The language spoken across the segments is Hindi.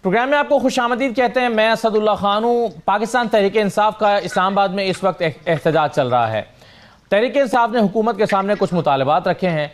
प्रोग्राम में आपको खुशामदीद कहते हैं। मैं असदुल्ला खान हूँ। पाकिस्तान तहरीक इंसाफ का इस्लामाबाद में इस वक्त एहतजाज चल रहा है। तहरीक इंसाफ ने हुकूमत के सामने कुछ मुतालबात रखे हैं।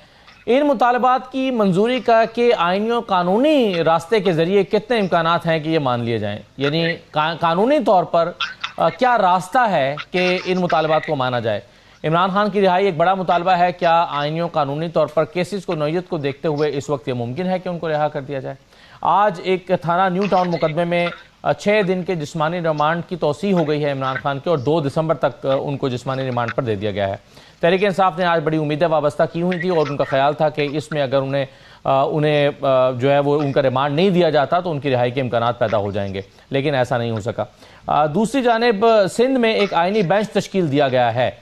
इन मुतालबात की मंजूरी का के आईनी और कानूनी रास्ते के जरिए कितने इम्कानात हैं कि ये मान लिए जाएँ, यानी कानूनी तौर पर क्या रास्ता है कि इन मुतालबात को माना जाए। इमरान खान की रिहाई एक बड़ा मुतालबा है। क्या आईनी और कानूनी तौर पर केसेस को नौयत को देखते हुए इस वक्त ये मुमकिन है कि उनको रिहा कर दिया जाए। आज एक थाना न्यू टाउन मुकदमे में 6 दिन के जिस्मानी रिमांड की तौसीह हो गई है इमरान खान की, और 2 दिसंबर तक उनको जिस्मानी रिमांड पर दे दिया गया है। तहरीक इंसाफ ने आज बड़ी उम्मीदें वाबस्ता की हुई थी और उनका ख्याल था कि इसमें अगर उन्हें जो है वो उनका रिमांड नहीं दिया जाता तो उनकी रिहाई के इम्कानात पैदा हो जाएंगे, लेकिन ऐसा नहीं हो सका। दूसरी जानिब सिंध में एक आईनी बेंच तश्कील दिया गया है,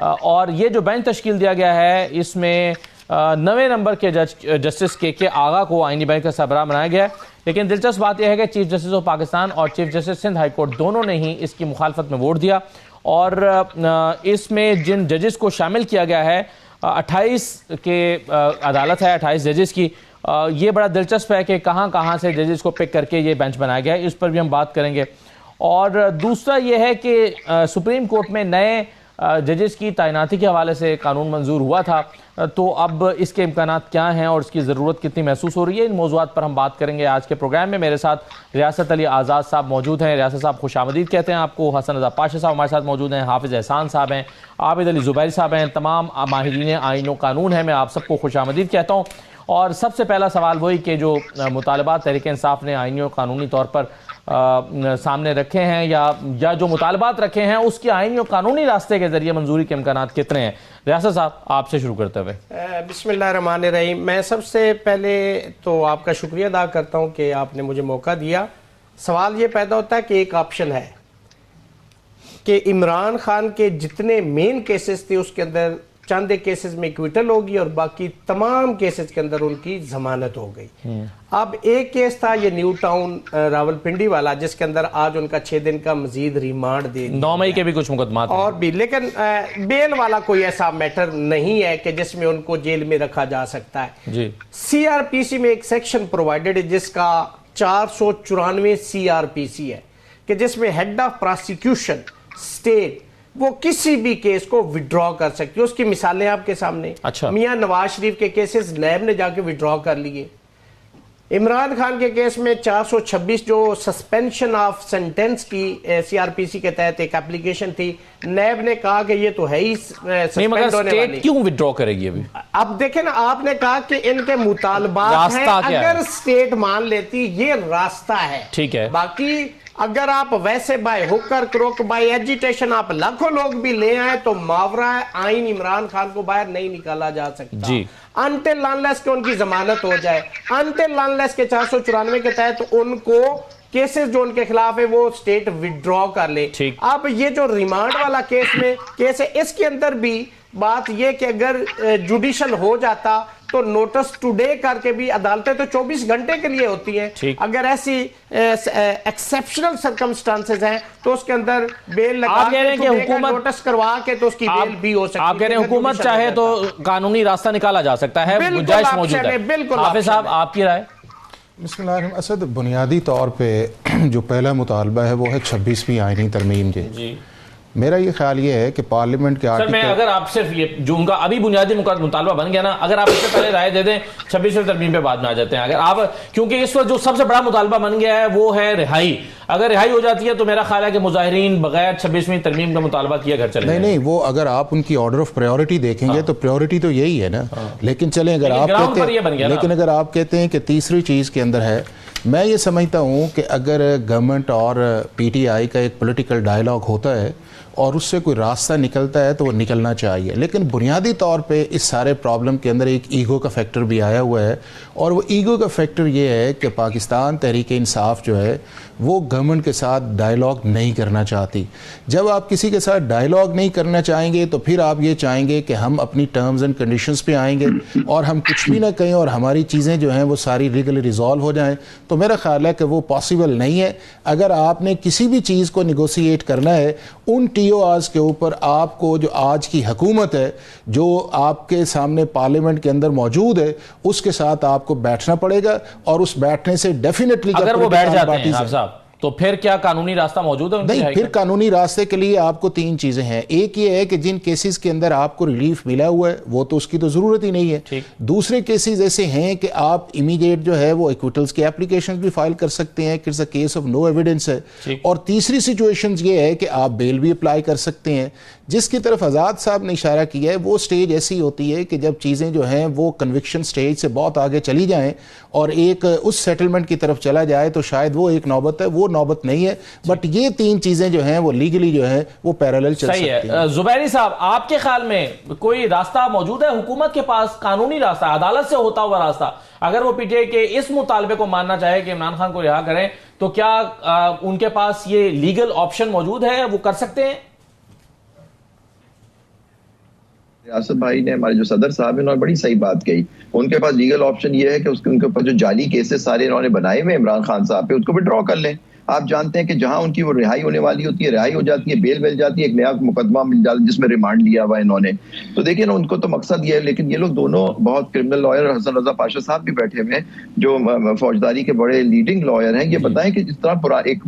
और ये जो बेंच तश्कील दिया गया है इसमें 9वें नंबर के जस्टिस के आगा को आईनी बेंच का सरबराह बनाया गया है। लेकिन दिलचस्प बात यह है कि चीफ जस्टिस ऑफ पाकिस्तान और chief justice Sindh high court दोनों ने ही इसकी मुखालफत में वोट दिया, और इसमें जिन जजेस को शामिल किया गया है 28 के अदालत है 28 जजेस की। ये बड़ा दिलचस्प है कि कहाँ से जजेस को पिक करके ये बेंच बनाया गया है, इस पर भी हम बात करेंगे। और दूसरा ये है कि सुप्रीम कोर्ट में नए जजेस की तैनाती के हवाले से कानून मंजूर हुआ था, तो अब इसके इम्कानात क्या हैं और इसकी ज़रूरत कितनी महसूस हो रही है, इन मौज़ूआत पर हम बात करेंगे आज के प्रोग्राम में। मेरे साथ रियासत अली आज़ाद साहब मौजूद हैं। रियासत साहब खुशामदीद कहते हैं आपको। हसन रज़ा पाशा साहब हमारे साथ मौजूद हैं। हाफिज़ एहसान साहब हैं। आबिद अली ज़ुबैरी साहब हैं। तमाम माहिरीन आईन व कानून हैं। मैं आप सबको खुशामदीद कहता हूँ। और सबसे पहला सवाल वही कि जो मुतालबात तहरीक इंसाफ ने आईनी और कानूनी तौर पर सामने रखे हैं, या जो मुतालबात रखे हैं उसकी आईनी और कानूनी रास्ते के जरिए मंजूरी के इम्कानात कितने हैं। रियासत साहब आपसे शुरू करते हुए। बिस्मिल्लाहिर्रहमानिर्रहीम। मैं सबसे पहले तो आपका शुक्रिया अदा करता हूं कि आपने मुझे मौका दिया। सवाल ये पैदा होता है कि एक ऑप्शन है कि इमरान खान के जितने मेन केसेस थे उसके अंदर चंद केसेस में इक्विटल होगी और बाकी तमाम केसेस के अंदर उनकी जमानत हो गई। अब एक केस था ये न्यू टाउन रावलपिंडी वाला, जिसके अंदर आज उनका 6 दिन का मजीद रिमांड दे 9 मई के भी कुछ मुकदमा और भी, लेकिन बेल वाला कोई ऐसा मैटर नहीं है कि जिसमें उनको जेल में रखा जा सकता है जी। CRPC में एक सेक्शन प्रोवाइडेड है जिसका 494 CRPC है कि जिसमें हेड ऑफ प्रोसिक्यूशन स्टेट वो किसी भी केस को विड्रॉ कर सकती है। उसकी मिसालें आपके सामने। अच्छा। मियां नवाज शरीफ के केसेस नैब ने जाके विड्रॉ कर लिए। इमरान खान के केस में 426 जो सस्पेंशन ऑफ सेंटेंस की CRPC के तहत एक एप्लीकेशन थी, नैब ने कहा कि ये तो है ही सस्पेंड होने वाली। क्यों विड्रॉ करेगी अभी? अब देखें ना, आपने कहा कि इनके मुतालबात हैं, अगर स्टेट मान लेती ये रास्ता है, ठीक है। बाकी अगर आप वैसे by hook or crook by agitation आप लाखों लोग भी ले आए तो मावरा आइन इमरान खान को बाहर नहीं निकाला जा सकता जी। अनटिल अनलेस के उनकी जमानत हो जाए, अनटिल अनलेस के 494 के तहत उनको केसेस जो उनके खिलाफ है वो स्टेट विड्रॉ कर ले। अब ये जो रिमांड वाला केस है इसके अंदर भी बात ये कि अगर जुडिशल हो जाता तो नोटिस टुडे करके भी, अदालतें तो 24 घंटे के लिए होती हैं, अगर ऐसी एक्सेप्शनल सर्कमस्टांसेस हैं तो उसके अंदर बेल लगा के हुकूमत नोटिस करवा के तो उसकी बेल भी हो सकती है। आप कह रहे हैं हुकूमत चाहे तो कानूनी रास्ता निकाला जा सकता है, गुंजाइश मौजूद है। बिल्कुल। हाफिज साहब आपकी राय? बिस्मिल्लाह। असद, बुनियादी तौर पे जो पहला मुतालबा है वो है 26वीं आईनी तरमीम जी। मेरा ये ख्याल ये है कि पार्लियामेंट के आर्टिकल, मैं अगर आप सिर्फ ये जो उनका अभी बुनियादी मुतालबा बन गया ना, अगर आप इससे पहले राय दे दें 26वीं तरमीम पे बाद में आ जाते हैं। अगर आप, क्योंकि इस वक्त जो सबसे बड़ा मुतालबा बन गया है वो है रिहाई। अगर रिहाई हो जाती है तो मेरा ख्याल है कि मुजाहिरीन बगैर 26वीं तरमीम का मुतालबा किया घर चले। नहीं, वो अगर आप उनकी ऑर्डर ऑफ प्रायोरिटी देखेंगे तो प्रायोरिटी तो यही है ना। लेकिन चलें, अगर आप कहते हैं कि तीसरी चीज के अंदर है, मैं ये समझता हूँ कि अगर गवर्नमेंट और PTI का एक पॉलिटिकल डायलॉग होता है और उससे कोई रास्ता निकलता है तो वो निकलना चाहिए। लेकिन बुनियादी तौर पे इस सारे प्रॉब्लम के अंदर एक ईगो का फैक्टर भी आया हुआ है, और वो ईगो का फैक्टर ये है कि पाकिस्तान तहरीक इंसाफ जो है वो गवर्नमेंट के साथ डायलॉग नहीं करना चाहती। जब आप किसी के साथ डायलॉग नहीं करना चाहेंगे तो फिर आप ये चाहेंगे कि हम अपनी टर्म्स एंड कंडीशंस पे आएंगे और हम कुछ भी ना कहें और हमारी चीज़ें जो हैं वो सारी लीगली रिजॉल्व हो जाएं, तो मेरा ख्याल है कि वो पॉसिबल नहीं है। अगर आपने किसी भी चीज़ को निगोशिएट करना है, उन FTOs के ऊपर आपको जो आज की हुकूमत है जो आपके सामने पार्लियामेंट के अंदर मौजूद है उसके साथ आपको बैठना पड़ेगा, और उस बैठने से डेफिनेटली अगर वो बैठ जाते हैं साहब तो फिर क्या कानूनी रास्ता मौजूद है? नहीं, फिर कानूनी रास्ते के लिए आपको 3 चीजें हैं। एक ये है कि जिन केसेस के अंदर आपको रिलीफ मिला हुआ है वो तो उसकी तो जरूरत ही नहीं है। दूसरे केसेस ऐसे हैं कि आप इमीडिएट जो है वो एक्विटल्स के एप्लीकेशन भी फाइल कर सकते हैं, it's a case of no evidence है। और तीसरी सिचुएशन ये है कि आप बेल भी अप्लाई कर सकते हैं। जिसकी तरफ आज़ाद साहब ने इशारा किया है वो स्टेज ऐसी होती है कि जब चीज़ें जो हैं वो कन्विक्शन स्टेज से बहुत आगे चली जाएं और एक उस सेटलमेंट की तरफ चला जाए तो शायद वो एक नौबत है, वो नौबत नहीं है। बट ये 3 चीज़ें जो हैं वो लीगली जो है वो पैरेलल चल सकती हैं। जुबैरी साहब, आपके ख्याल में कोई रास्ता मौजूद है हुकूमत के पास, कानूनी रास्ता, अदालत से होता हुआ रास्ता, अगर वो पीटीआई के इस मुतालबे को मानना चाहे कि इमरान खान को रिहा करें तो क्या उनके पास ये लीगल ऑप्शन मौजूद है, वो कर सकते हैं? रियासत भाई ने, हमारे जो सदर साहब हैं, उन्होंने बड़ी सही बात कही। उनके पास लीगल ऑप्शन ये है कि उनके ऊपर जो जाली केसेस सारे इन्होंने बनाए हुए इमरान खान साहब पे, उसको विड्रॉ कर लें। आप जानते हैं कि जहां उनकी वो रिहाई होने वाली होती है, रिहाई हो जाती है, बेल मिल जाती है, एक नया मुकदमा मिल जाता है जिसमें रिमांड लिया हुआ इन्होंने। तो देखिए ना, उनको तो मकसद ये है। लेकिन ये लोग दोनों बहुत क्रिमिनल लॉयर, हसन रजा पाशा साहब भी बैठे हुए हैं जो फौजदारी के बड़े लीडिंग लॉयर हैं। ये बताएं कि जिस तरह पूरा एक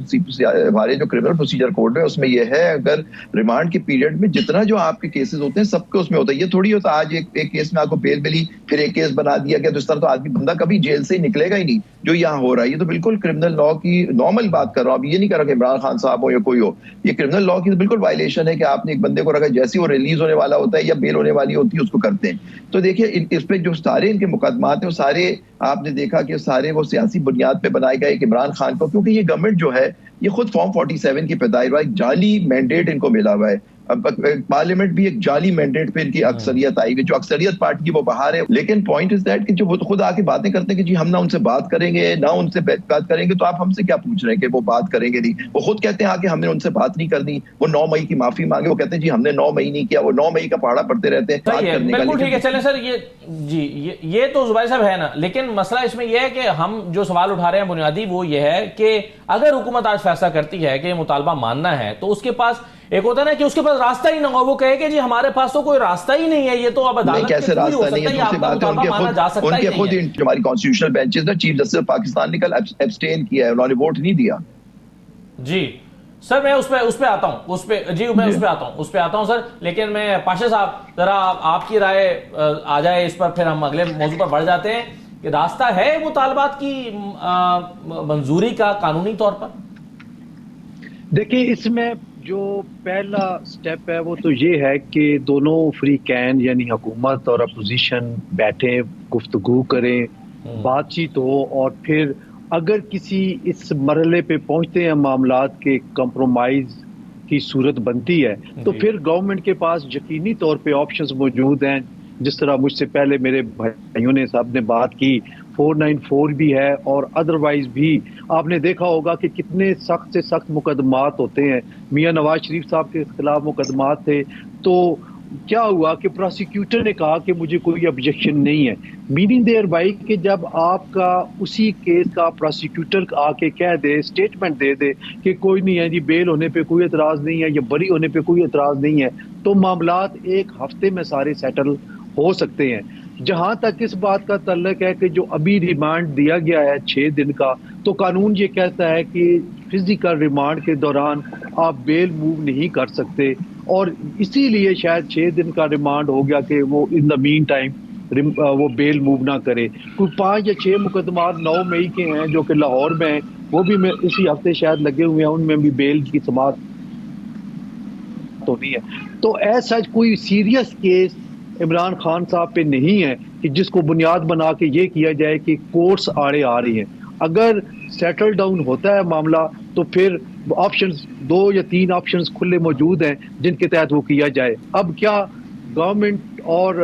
हमारे जो क्रिमिनल प्रोसीजर कोड है उसमें यह है, अगर रिमांड के पीरियड में जितना जो आपके केसेस होते हैं सबके उसमें होता है। ये थोड़ी होता आज एक केस में आपको बेल मिली फिर एक केस बना दिया गया, तो इस तरह तो आदमी बंदा कभी जेल से ही निकलेगा ही नहीं जो यहाँ हो रहा है। ये तो बिल्कुल क्रिमिनल लॉ की नॉर्मल बात कर रहा हूँ। अब ये नहीं कर रहा कि इमरान खान साहब हो या कोई हो, ये क्रिमिनल लॉ की तो बिल्कुल वायलेशन है कि आपने एक बंदे को रखा, जैसे वो रिलीज होने वाला होता है या बेल होने वाली होती है उसको करते हैं। तो देखिए इस पे जो सारे इनके मुकदमात हैं वो सारे आपने देखा कि सारे वो सियासी बुनियाद पे बनाए गए इमरान खान को, क्योंकि ये गवर्नमेंट जो है ये खुद फॉर्म 47 की पैदाइश, जाली मैंडेट इनको मिला हुआ है। अब पार्लियामेंट भी एक जाली मैंडेट पे इनकी अक्सरियत आई हुई, जो अक्सरियत पार्टी की वो बाहर है। लेकिन पॉइंट इज दैट कि जो वो खुद आके बातें करते हैं कि जी हम ना उनसे बात करेंगे ना उनसे बात करेंगे, तो आप हमसे क्या पूछ रहे हैं कि वो बात करेंगे नहीं। वो खुद कहते हैं आके हमने उनसे बात नहीं करनी। वो 9 मई की माफी मांगे, वो कहते हैं जी हमने 9 मई नहीं किया। वो 9 मई का पहाड़ा पढ़ते रहते हैं बात करने का। बिल्कुल ठीक है, चलें सर, ये तो जुबैर साहब है ना, लेकिन मसला इसमें यह है कि हम जो सवाल उठा रहे हैं बुनियादी वो ये है कि अगर हुकूमत आज फैसला करती है कि मुतालबा मानना है तो उसके पास एक होता है ना कि उसके पास रास्ता ही ना हो, वो कहे कि जी हमारे पास तो कोई रास्ता ही नहीं है, ये तो अब अदालत कैसे रास्ता नहीं है। दूसरी बात है उनके खुद हमारी कॉन्स्टिट्यूशनल बेंचेस ने चीफ जस्टिस पाकिस्तान ने कल एब्सटेन किया है, उन्होंने वोट नहीं दिया। जी सर, मैं उस पे आता हूं उस पे आता हूं सर, लेकिन मैं पाशा साहब जरा आपकी राय आ जाए इस पर, फिर हम अगले मौजू पर बढ़ जाते हैं कि रास्ता है मुतालबात की मंजूरी का कानूनी तौर पर। देखिए, इसमें जो पहला स्टेप है वो तो ये है कि दोनों फ्री कैन यानी हुकूमत और अपोजिशन बैठे, गुफ्तगू करें, बातचीत हो, और फिर अगर किसी इस मरहले पे पहुंचते हैं मामलात के कंप्रोमाइज की सूरत बनती है तो फिर गवर्नमेंट के पास यकीनी तौर पे ऑप्शंस मौजूद हैं। जिस तरह मुझसे पहले मेरे भाइयों ने साहब ने बात की, 494 भी है और अदरवाइज भी आपने देखा होगा कि कितने सख्त से सख्त मुकदमात होते हैं। मियां नवाज शरीफ साहब के खिलाफ मुकदमात थे, तो क्या हुआ कि प्रोसिक्यूटर ने कहा कि मुझे कोई ऑब्जेक्शन नहीं है। मीनिंग देयर बाई कि जब आपका उसी केस का प्रोसिक्यूटर आके कह दे, स्टेटमेंट दे दे कि कोई नहीं है जी, बेल होने पे कोई एतराज़ नहीं है या बरी होने पे कोई एतराज़ नहीं है, तो मामलात एक हफ्ते में सारे सेटल हो सकते हैं। जहां तक इस बात का तल्लक है कि जो अभी रिमांड दिया गया है 6 दिन का, तो कानून ये कहता है कि फिजिकल रिमांड के दौरान आप बेल मूव नहीं कर सकते, और इसीलिए शायद 6 दिन का रिमांड हो गया कि वो इन द मीन टाइम वो बेल मूव ना करे। कोई 5 या 6 मुकदमात 9 मई के हैं जो कि लाहौर में हैं, वो भी इसी हफ्ते शायद लगे हुए हैं, उनमें भी बेल की समाअत तो नहीं है। तो ऐसा कोई सीरियस केस इमरान खान साहब पे नहीं है कि जिसको बुनियाद बना के ये किया जाए कि कोर्ट्स आड़े आ रही हैं। अगर सेटल डाउन होता है मामला तो फिर ऑप्शंस 2 या 3 ऑप्शंस खुले मौजूद हैं जिनके तहत वो किया जाए। अब क्या गवर्नमेंट और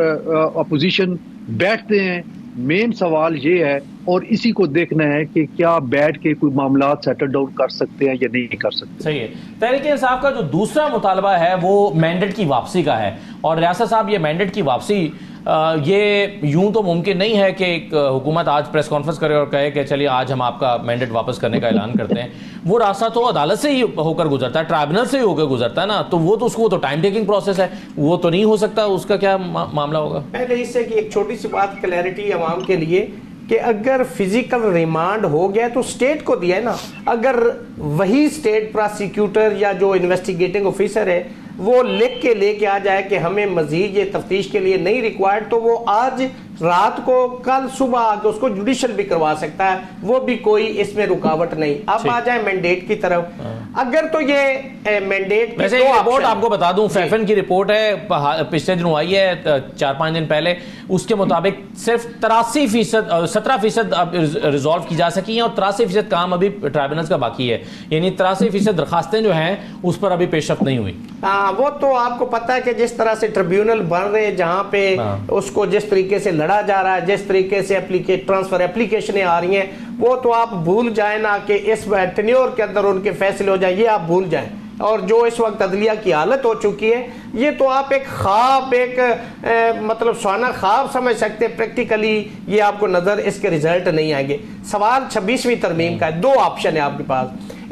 अपोजिशन बैठते हैं, मेन सवाल ये है, और इसी को देखना है कि क्या बैठ के कोई मामला सेटल डाउन कर सकते हैं या नहीं कर सकते। सही है। तहरीक इंसाफ का जो दूसरा मुतालबा है वो मैंडेट की वापसी का है, और रियासत साहब ये मैंडेट की वापसी ये यूं तो मुमकिन नहीं है कि एक हुकूमत आज प्रेस कॉन्फ्रेंस करे और कहे कि चलिए आज हम आपका मैंडेट वापस करने का ऐलान करते हैं। वो रास्ता तो अदालत से ही होकर गुजरता है, ट्राइब्यूनल से ही होकर गुजरता है ना, तो वो तो उसको तो टाइम टेकिंग प्रोसेस है, वो तो नहीं हो सकता। उसका क्या मामला होगा? पहले इससे कि एक छोटी सी बात क्लैरिटी अवाम के लिए कि अगर फिजिकल रिमांड हो गया तो स्टेट को दिया है ना, अगर वही स्टेट प्रोसिक्यूटर या जो इन्वेस्टिगेटिंग ऑफिसर है वो लिख के लेके आ जाए कि हमें मजीद ये तफ्तीश के लिए नहीं रिक्वायर्ड, तो वो आज रात को कल सुबह आके उसको जुडिशियल भी करवा सकता है, वो भी कोई इसमें रुकावट नहीं। अब आ जाए मैंडेट की तरफ, अगर तो ये मैंडेट वैसे ये रिपोर्ट आपको बता दूं, फैफन की रिपोर्ट है, पिछले दिनों आई है 4-5 दिन पहले, उसके मुताबिक सिर्फ 83% 17% अब रिजॉल्व की जा सकी हैं और 83% काम अभी ट्राइब्यूनल्स का बाकी है, यानी 83% दरखास्तें जो हैं उस पर अभी पेशरफ्त नहीं हुई। वो तो आपको पता है कि जिस तरह से ट्रिब्यूनल बन रहे हैं, जहां पे उसको जिस तरीके से लड़ा जा रहा है, जिस तरीके से ट्रांसफर एप्लीकेशनें आ रही हैं, वो तो आप भूल जाए ना कि इस टेन्योर के अंदर उनके फैसले हो जाए, ये आप भूल जाएं। और जो इस वक्त अदलिया की हालत हो चुकी है, ये तो आप एक ख्वाब, मतलब सुहाना ख्वाब समझ सकते हैं। प्रैक्टिकली ये आपको नजर इसके रिजल्ट नहीं आएंगे। सवाल 26वीं तरमीम का है, 2 ऑप्शन है आपके पास।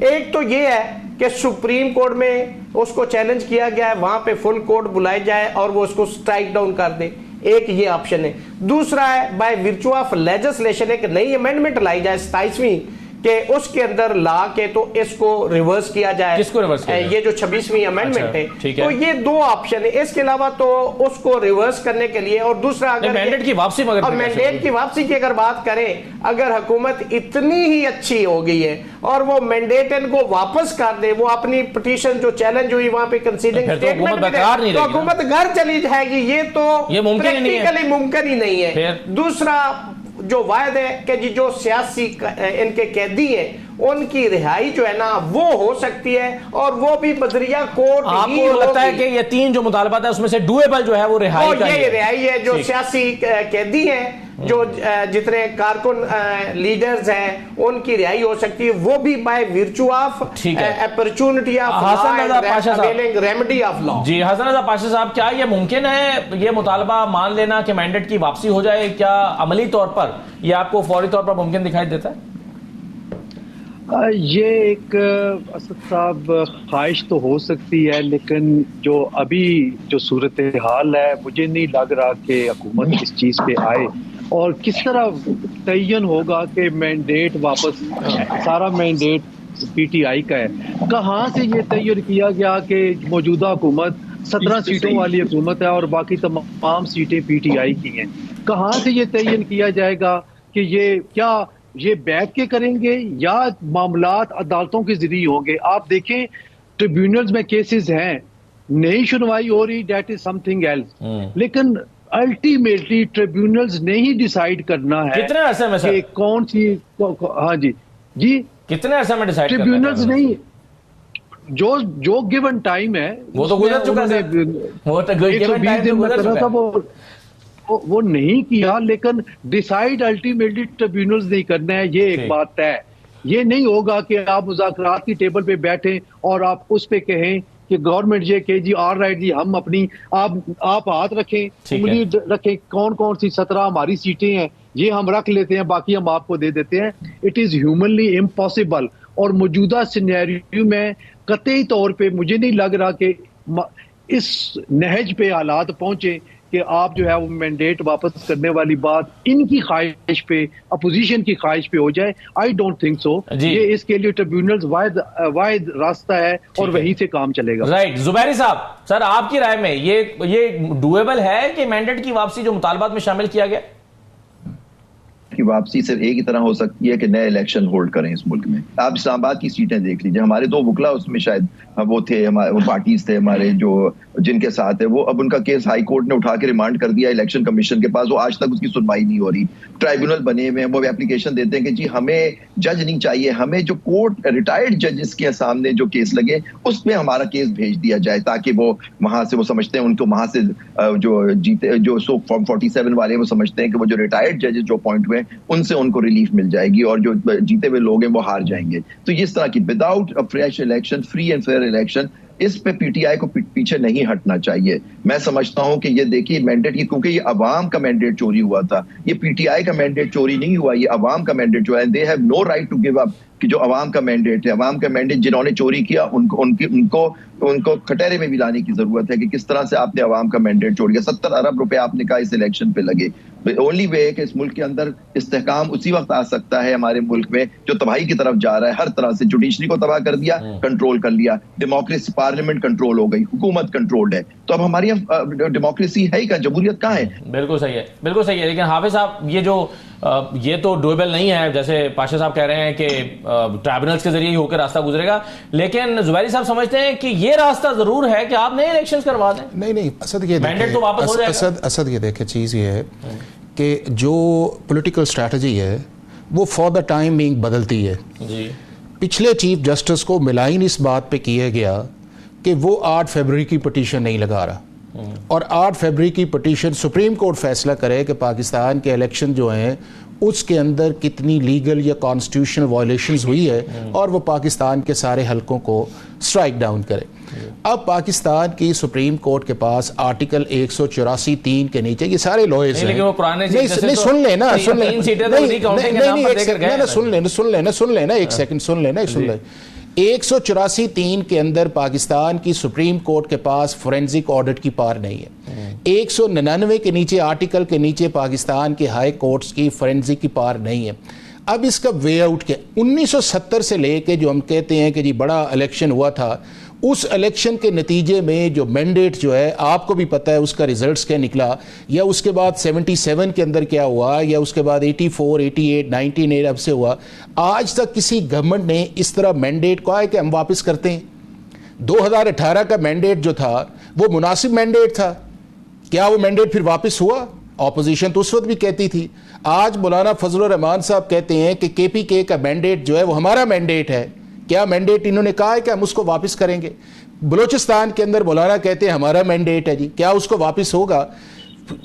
एक तो ये है कि सुप्रीम कोर्ट में उसको चैलेंज किया गया है, वहां पे फुल कोर्ट बुलाई जाए और वो उसको स्ट्राइक डाउन कर दे, एक ये ऑप्शन है। दूसरा है बाय विर्चू ऑफ लेजिस्लेशन एक नई अमेंडमेंट लाई जाए 27वीं कि उसके अंदर ला के तो इसको रिवर्स किया जाए। किसको रिवर्स किया ये जो 26वीं अमेंडमेंट है, तो ये 2 ऑप्शन है। इसके अलावा तो उसको रिवर्स करने के लिए, और दूसरा अगर मैंडेट की वापसी, मगर मैंडेट की वापसी की अगर बात करें, अगर हुकूमत इतनी ही अच्छी हो गई है और वो मैंडेट इनको वापस कर दे, वो अपनी पिटीशन जो चैलेंज हुई वहां पे कंसीडिंग स्टेटमेंट तो हुकूमत घर चली जाएगी। ये तो प्रैक्टिकली मुमकिन ही नहीं है। दूसरा जो वायदा है कि जी जो सियासी इनके कैदी हैं उनकी रिहाई जो है ना वो हो सकती है, और वो भी बदरिया कोर्ट। आपको लगता है कि ये 3 जो मुतालबात है उसमें से डुएबल जो है वो रिहाई का ये रिहाई है। जो सियासी कैदी हैं, जो जितने कारकुन लीडर्स हैं, उनकी रिहाई हो सकती है, वो भी by virtue of opportunity of remedy of law. जी हसन रजा पाशा साहब, क्या ये मुमकिन है ये मुतालबा मान लेना कि मैंडेट की वापसी हो जाए? क्या अमली तौर पर ये आपको फौरी तौर पर मुमकिन दिखाई देता है? ये एक असद साहब ख्वाहिश तो हो सकती है, लेकिन जो अभी जो सूरत हाल है, मुझे नहीं लग रहा कि हुकूमत इस चीज़ पे आए। और किस तरह तयन होगा कि मैंडेट वापस, सारा मैंडेट पीटीआई का है? कहाँ से ये तयन किया गया कि मौजूदा हुकूमत 17 सीटों वाली हुकूमत है और बाकी तमाम सीटें पीटीआई की हैं? कहाँ से ये तयन किया जाएगा कि ये बैठ के करेंगे या मामलात अदालतों के जरिए होंगे? आप देखें ट्रिब्यूनल्स में केसेस हैं, नई सुनवाई हो रही, दैट इज समथिंग एल्स, लेकिन अल्टीमेटली ट्रिब्यूनल्स ने ही डिसाइड करना है कितने अरसे में सर? कि कौन सी, हाँ जी कितने अरसे में डिसाइड करना है? ट्रिब्यूनल्स नहीं, जो गिवन टाइम है वो तो गुजर चुका है, वो तो 120 दिन में करा था, वो नहीं किया, लेकिन डिसाइड अल्टीमेटली ट्रिब्यूनल्स नहीं करना है, ये एक बात है। ये नहीं होगा कि आप मुज़ाकरात की टेबल पे बैठे और आप उस पे कहें कि गवर्नमेंट ये कहे जी ऑल राइट जी हम अपनी, आप हाथ रखें, उंगली रखें, कौन कौन सी 17 हमारी सीटें हैं ये हम रख लेते हैं, बाकी हम आपको दे देते हैं। It is humanly impossible. और मौजूदा सिनेरियो में कतई तौर पे मुझे नहीं लग रहा कि इस नहज पे हालात पहुंचे कि आप जो है वो मैंडेट वापस करने वाली बात इनकी ख्वाहिश पे, अपोजिशन की ख्वाहिश पे हो जाए। I don't think so. ये इसके लिए ट्रिब्यूनल्स वाहिद रास्ता है और वहीं से काम चलेगा। राइट। जुबैरी साहब, सर आपकी राय में ये डुएबल है कि मैंडेट की वापसी जो मुतालबात में शामिल किया गया की वापसी सिर्फ एक ही तरह हो सकती है कि नए इलेक्शन होल्ड करें इस मुल्क में? आप इस्लामाबाद की सीटें देख लीजिए, हमारे 2 वकला उसमें शायद वो थे, हमारे वो पार्टीज थे हमारे जो जिनके साथ है, वो अब उनका केस हाई कोर्ट ने उठा के रिमांड कर दिया इलेक्शन कमीशन के पास, वो आज तक उसकी सुनवाई नहीं हो रही। ट्राइब्यूनल बने हुए हैं, वो एप्लीकेशन देते हैं कि जी हमें जज नहीं चाहिए, हमें जो कोर्ट रिटायर्ड जजेस के सामने जो केस लगे उसमें हमारा केस भेज दिया जाए, ताकि वो वहां से, वो समझते हैं उनको वहां से जो जीते, जो फॉर्म 47 वाले वो समझते हैं कि वो जो रिटायर्ड जजेस जो अपॉइंट हुए उनसे उनको रिलीफ मिल जाएगी और जो जीते हुए लोग हैं वो हार जाएंगे। तो इस तरह की without a fresh election, free and fair election, इस पे पीटीआई को पीछे नहीं हटना चाहिए। मैं समझता हूं कि ये देखिए मैंडेट की, क्योंकि ये अवाम का मैंडेट चोरी हुआ था, ये पीटीआई का मैंडेट चोरी नहीं हुआ, ये अवाम का मैंडेट जो है, they have no right to give up, कि जो अवाम का मैंडेट है, अवाम का मैंडेट जिन्होंने चोरी किया उनको खटेरे में भी लाने की जरूरत है कि किस तरह से आपने अवाम का मैंडेट चोरी किया। 70 अरब रुपए आपने कहा इस इलेक्शन पे लगे। ओनली वे है कि इस मुल्क के अंदर इस्तेहकाम उसी वक्त आ सकता है हमारे मुल्क में जो तबाही की तरफ जा रहा है। हर तरह से जुडिशरी को तबाह कर दिया, कंट्रोल कर लिया, डेमोक्रेसी, पार्लियामेंट कंट्रोल हो गई, हुकूमत कंट्रोल्ड है, तो अब हमारी डेमोक्रेसी है ही कहाँ, जमहूरियत कहाँ है? बिल्कुल सही है, बिल्कुल सही है। लेकिन हाफिज साहब ये तो डोएबल नहीं है, जैसे पाशा साहब कह रहे हैं कि ट्राइब्यूनल्स के जरिए ही होकर रास्ता गुजरेगा, लेकिन जुबैरी साहब समझते हैं कि ये रास्ता जरूर है कि आप नए इलेक्शंस करवा दें। नहीं, असद ये मैंडेट तो वापस हो जाएगा। असद ये देखे, चीज़ ये है कि जो पॉलिटिकल स्ट्रैटेजी है वो फॉर द टाइम बीइंग बदलती है जी। पिछले चीफ जस्टिस को मिलाइन इस बात पे किया गया कि वो 8 फरवरी की पटिशन नहीं लगा रहा, और 8 फरवरी की पटिशन सुप्रीम कोर्ट फैसला करे कि पाकिस्तान के इलेक्शन जो हैं उसके अंदर कितनी लीगल या कॉन्स्टिट्यूशनल वायलेशंस हुई है और वो पाकिस्तान के सारे हलकों को स्ट्राइक डाउन करे। अब पाकिस्तान की सुप्रीम कोर्ट के पास आर्टिकल 184(3) के नीचे ये सारे लॉयर्स हैं। लेकिन वो पुराने नहीं, सुन लेना एक सेकंड, सुन लेना 184(3) के अंदर पाकिस्तान की सुप्रीम कोर्ट के पास फोरेंसिक ऑडिट की पावर नहीं है। 199 के नीचे आर्टिकल के नीचे पाकिस्तान के हाई कोर्ट्स की फोरेंसिक की पावर नहीं है। अब इसका वे आउट क्या? 1970 से लेके जो हम कहते हैं कि जी बड़ा इलेक्शन हुआ था, उस इलेक्शन के नतीजे में जो मैंडेट जो है आपको भी पता है उसका रिजल्ट्स क्या निकला, या उसके बाद 77 के अंदर क्या हुआ, या उसके बाद 84, 88, 98 अब से हुआ। आज तक किसी गवर्नमेंट ने इस तरह मैंडेट को आया कि हम वापस करते हैं। 2018 का मैंडेट जो था वो मुनासिब मैंडेट था, क्या वो मैंडेट फिर वापस हुआ? ऑपोजिशन तो उस वक्त भी कहती थी। आज मौलाना फजलुर रहमान साहब कहते हैं कि KPK का मैंडेट जो है वो हमारा मैंडेट है। क्या मैंडेट इन्होंने कहा है कि हम उसको वापस करेंगे? बलूचिस्तान के अंदर मौलाना कहते हैं हमारा मैंडेट है जी, क्या उसको वापस होगा?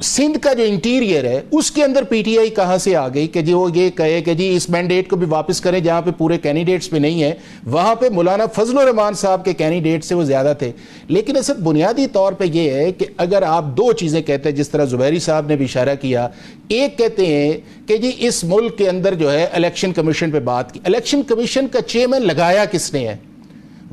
सिंध का जो इंटीरियर है उसके अंदर पीटीआई कहां से आ गई कि जी वो ये कहे कि जी इस मैंडेट को भी वापस करें, जहां पे पूरे कैंडिडेट्स पे नहीं है, वहां पे मौलाना फजलुर रहमान साहब के कैंडिडेट से वो ज्यादा थे। लेकिन असल बुनियादी तौर पे ये है कि अगर आप दो चीजें कहते हैं, जिस तरह जुबैरी साहब ने भी इशारा किया, एक कहते हैं कि जी इस मुल्क के अंदर जो है इलेक्शन कमीशन पे बात की, इलेक्शन कमीशन का चेयरमैन लगाया किसने है?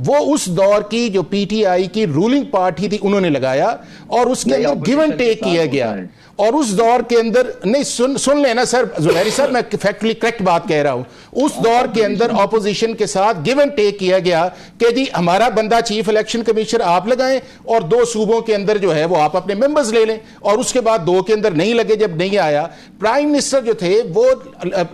वो उस दौर की जो पीटीआई की रूलिंग पार्टी थी उन्होंने लगाया, और उसके अंदर गिव एंड टेक किया गया। और उस दौर के अंदर नहीं, सुन लेना सर जुबैरी साहब, मैं फैक्टली करेक्ट बात कह रहा हूं। उस दौर के अंदर ऑपोजिशन के साथ गिव एंड टेक किया गया कि जी हमारा बंदा चीफ इलेक्शन कमिश्नर आप लगाएं, और 2 सूबों के अंदर जो है वो आप अपने मेंबर्स ले लें। और उसके बाद 2 के अंदर नहीं लगे, जब नहीं आया, प्राइम मिनिस्टर जो थे वो